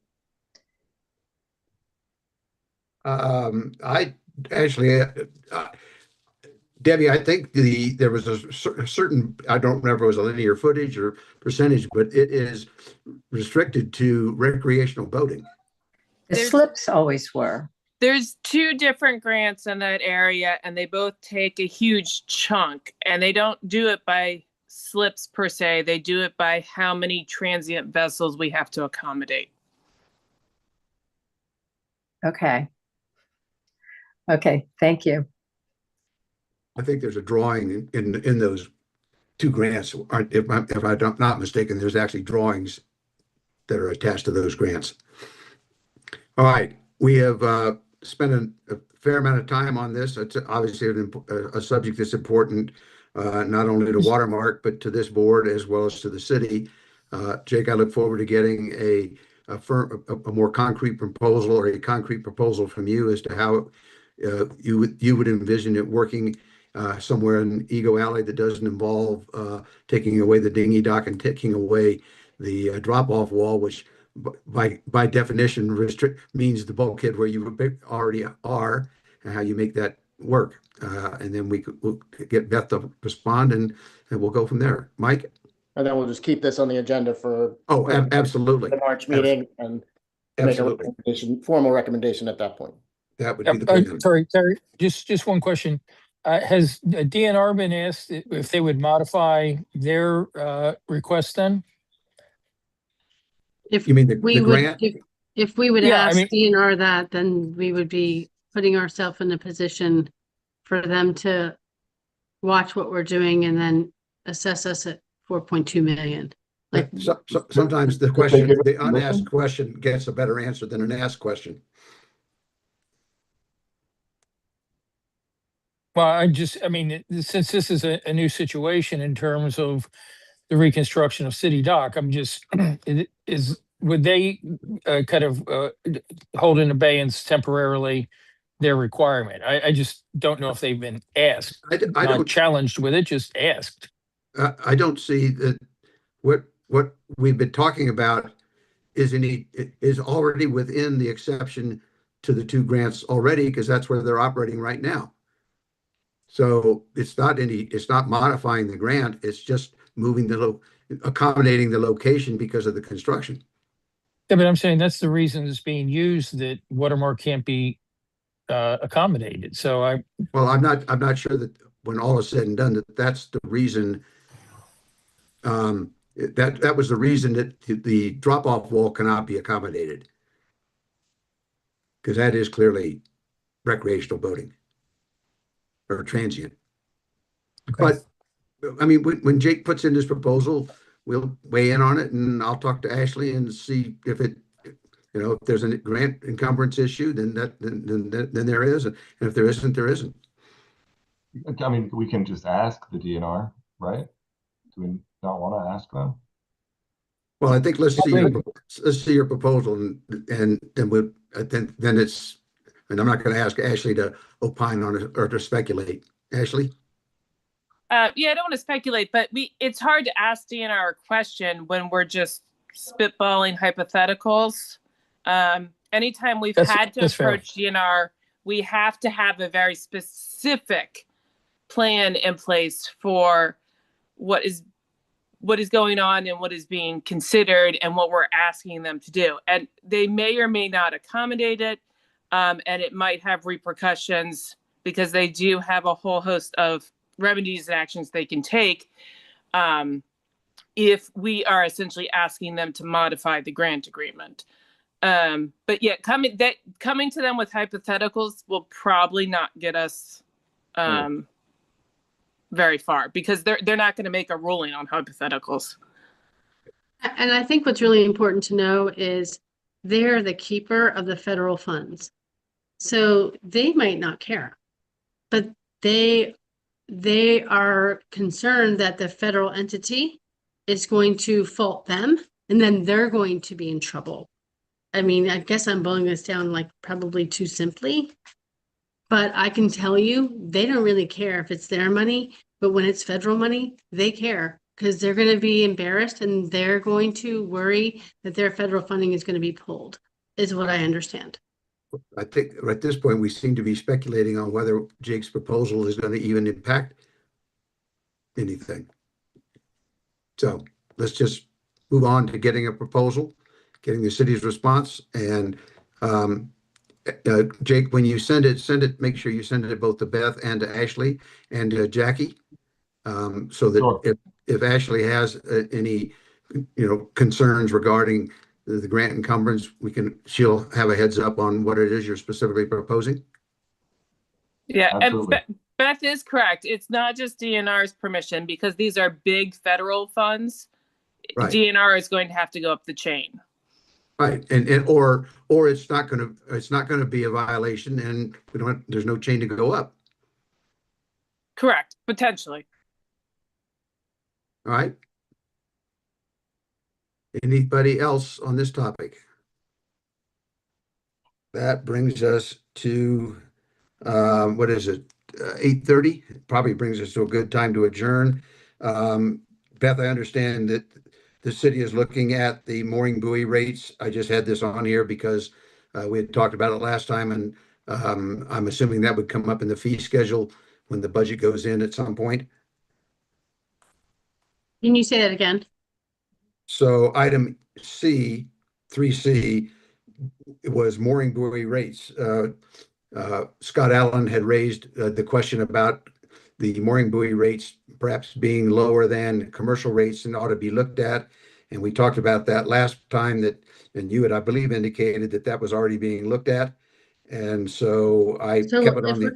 I actually, Debbie, I think there was a certain, I don't remember if it was a linear footage or percentage, but it is restricted to recreational boating. The slips always were. There's 2 different grants in that area, and they both take a huge chunk, and they don't do it by slips per se. They do it by how many transient vessels we have to accommodate. Okay. Okay, thank you. I think there's a drawing in those 2 grants. If I'm not mistaken, there's actually drawings that are attached to those grants. All right, we have spent a fair amount of time on this. It's obviously a subject that's important, not only to Watermark, but to this board as well as to the city. Jake, I look forward to getting a more concrete proposal or a concrete proposal from you as to how you would envision it working somewhere in Ego Alley that doesn't involve taking away the dinghy dock and taking away the drop-off wall, which by definition means the bulkhead where you already are, and how you make that work. And then we'll get Beth to respond, and we'll go from there. Mike? And then we'll just keep this on the agenda for absolutely the March meeting and make a formal recommendation at that point. That would be the plan. Sorry, Terry, just one question. Has DNR been asked if they would modify their request then? If You mean the we would, grant? if we would Yeah, I ask mean- DNR that, then we would be putting ourselves in a position for them to watch what we're doing and then assess us at 4.2 million. Like, Sometimes the unasked question gets a better answer than an asked question. Well, I mean, since this is a new situation in terms of the reconstruction of City Dock, would they kind of hold in abeyance temporarily their requirement? I just don't know if they've been asked. I Not don't challenged with it, just asked. I don't see that what we've been talking about is already within the exception to the 2 grants already, because that's where they're operating right now. So it's not modifying the grant, it's just accommodating the location because of the construction. Yeah, but I'm saying that's the reason it's being used, that Watermark can't be accommodated. So I'm not sure that when all is said and done, that's the reason. That was the reason that the drop-off wall cannot be accommodated, because that is clearly recreational boating or transient. Okay. But I mean, when Jake puts in his proposal, we'll weigh in on it, and I'll talk to Ashley and see if if there's a grant encumbrance issue, then there is, and if there isn't, there isn't. I mean, we can just ask the DNR, right? Do we not want to ask them? Well, I think let's see your proposal, and then it's, and I'm not going to ask Ashley to opine on it or to speculate. Ashley? Yeah, I don't want to speculate, but it's hard to ask DNR a question when we're just spitballing hypotheticals. Anytime we've had to approach DNR, we have to have a very specific plan in place for what is going on and what is being considered and what we're asking them to do. And they may or may not accommodate it, and it might have repercussions because they do have a whole host of remedies and actions they can take if we are essentially asking them to modify the grant agreement. But yeah, coming to them with hypotheticals will probably not get us very far, because they're not going to make a ruling on hypotheticals. And I think what's really important to know is they're the keeper of the federal funds. So they might not care, but they are concerned that the federal entity is going to fault them and then they're going to be in trouble. I mean, I guess I'm boiling this down like probably too simply, but I can tell you, they don't really care if it's their money, but when it's federal money, they care because they're going to be embarrassed and they're going to worry that their federal funding is going to be pulled, is what I understand. I think at this point, we seem to be speculating on whether Jake's proposal is going to even impact anything. So let's just move on to getting a proposal, getting the city's response. And Jake, when you send it, make sure you send it both to Beth and to Ashley and to Jackie. So that Sure. if Ashley has any, concerns regarding the grant encumbrance, she'll have a heads up on what it is you're specifically proposing. Yeah, Absolutely. and Beth is correct. It's not just DNR's permission because these are big federal funds. Right. DNR is going to have to go up the chain. Right, or it's not gonna be a violation, and there's no chain to go up. Correct, potentially. All right. Anybody else on this topic? That brings us to what is it? 8:30. Probably brings us to a good time to adjourn. Beth, I understand that the city is looking at the mooring buoy rates. I just had this on here because we had talked about it last time, and I'm assuming that would come up in the fee schedule when the budget goes in at some point. Can you say that again? So item C, 3C, was mooring buoy rates. Scott Allen had raised the question about the mooring buoy rates perhaps being lower than commercial rates and ought to be looked at. And we talked about that last time and you had, I believe, indicated that that was already being looked at. And so I So kept it if on we're,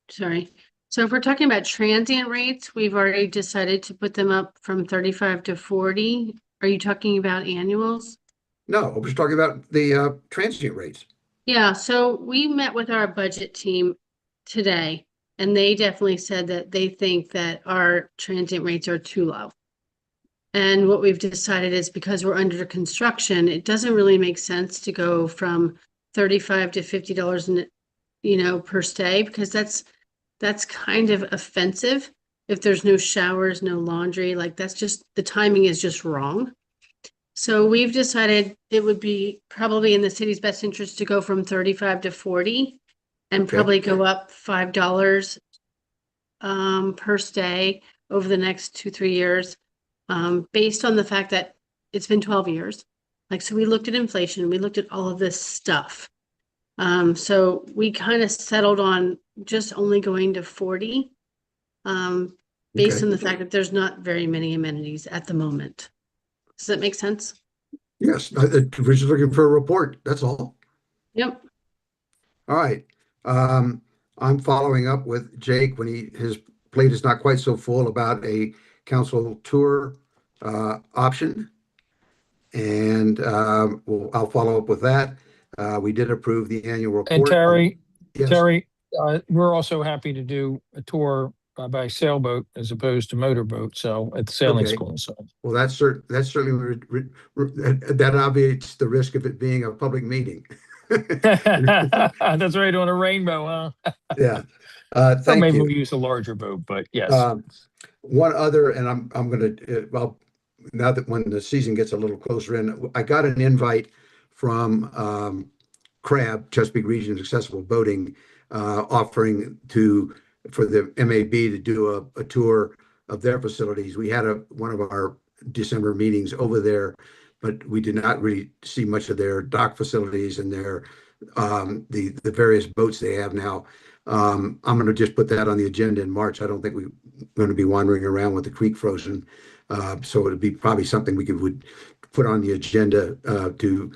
sorry. So if we're talking about transient rates, we've already decided to put them up from 35 to 40. Are you talking about annuals? No, I was talking about the transient rates. Yeah, so we met with our budget team today, and they definitely said that they think that our transient rates are too low. And what we've decided is because we're under construction, it doesn't really make sense to go from $35 to $50 per stay, because that's kind of offensive. If there's no showers, no laundry, like that's just, the timing is just wrong. So we've decided it would be probably in the city's best interest to go from 35 to 40 and Okay. probably go up $5 per stay over the next 2-3 years, based on the fact that it's been 12 years. Like, so we looked at inflation, we looked at all of this stuff. So we kind of settled on just only going to 40, based Okay. on the fact that there's not very many amenities at the moment. Does that make sense? Yes, we're just looking for a report. That's all. Yep. All right. I'm following up with Jake when his plate is not quite so full about a council tour option. And I'll follow up with that. We did approve the annual report. And Terry, Yes. we're also happy to do a tour by sailboat as opposed to motorboat. So at the sailing Okay. school. So Well, that's certainly that obviates the risk of it being a public meeting. that's right, on a rainbow, huh? Yeah. Or Thank maybe you. we'll use a larger boat, but yes. One other, and I'm gonna well, now that when the season gets a little closer in, I got an invite from CRAB, Chesapeake Region Accessible Boating, offering for the MAB to do a tour of their facilities. We had one of our December meetings over there, but we did not really see much of their dock facilities and their the various boats they have now. I'm going to just put that on the agenda in March. I don't think we're going to be wandering around with the creek frozen. So it'd be probably something we would put on the agenda to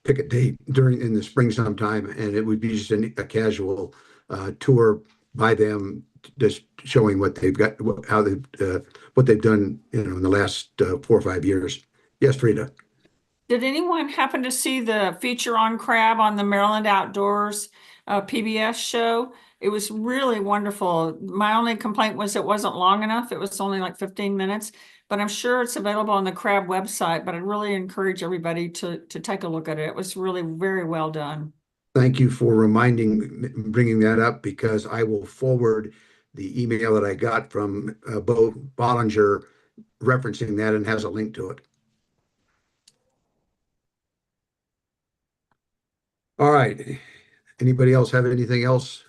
pick a date in the spring sometime, and it would be just a casual tour by them, just showing what they've got, what they've done, in the last 4 or 5 years. Yes, Frida. Did anyone happen to see the feature on crab on the Maryland Outdoors PBS show? It was really wonderful. My only complaint was it wasn't long enough. It was only like 15 minutes, but I'm sure it's available on the crab website. But I'd really encourage everybody to take a look at it. It was really very well done. Thank you for bringing that up, because I will forward the email that I got from Bo Bollinger referencing that, and has a link to it. All right. Anybody else have anything else?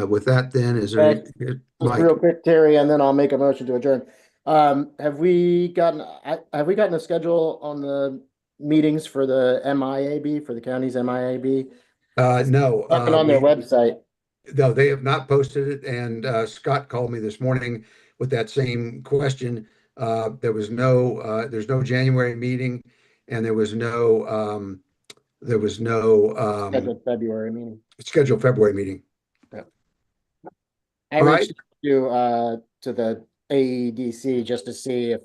With that, then, is there Just Mike? real quick, Terry, and then I'll make a motion to adjourn. Have we gotten a schedule on the meetings for the MIAB, for the county's MIAB? No. Nothing on their website. No, they have not posted it, and Scott called me this morning with that same question. There's no January meeting, and there was no Scheduled February meeting. scheduled February meeting. I All reached to the AEDC just to see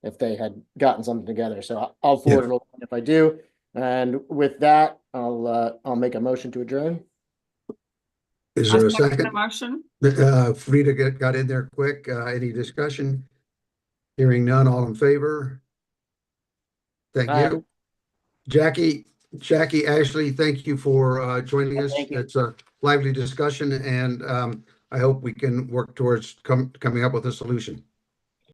if they had gotten something together. So I'll forward it along if I do. And with that, I'll make a motion to adjourn. Is there a I second second? the motion. Frida got in there quick. Any discussion? Hearing none, all in favor? Thank Aye. you. Jackie, Ashley, thank you for joining us. Thank you. It's a lively discussion, and I hope we can work towards coming up with a solution.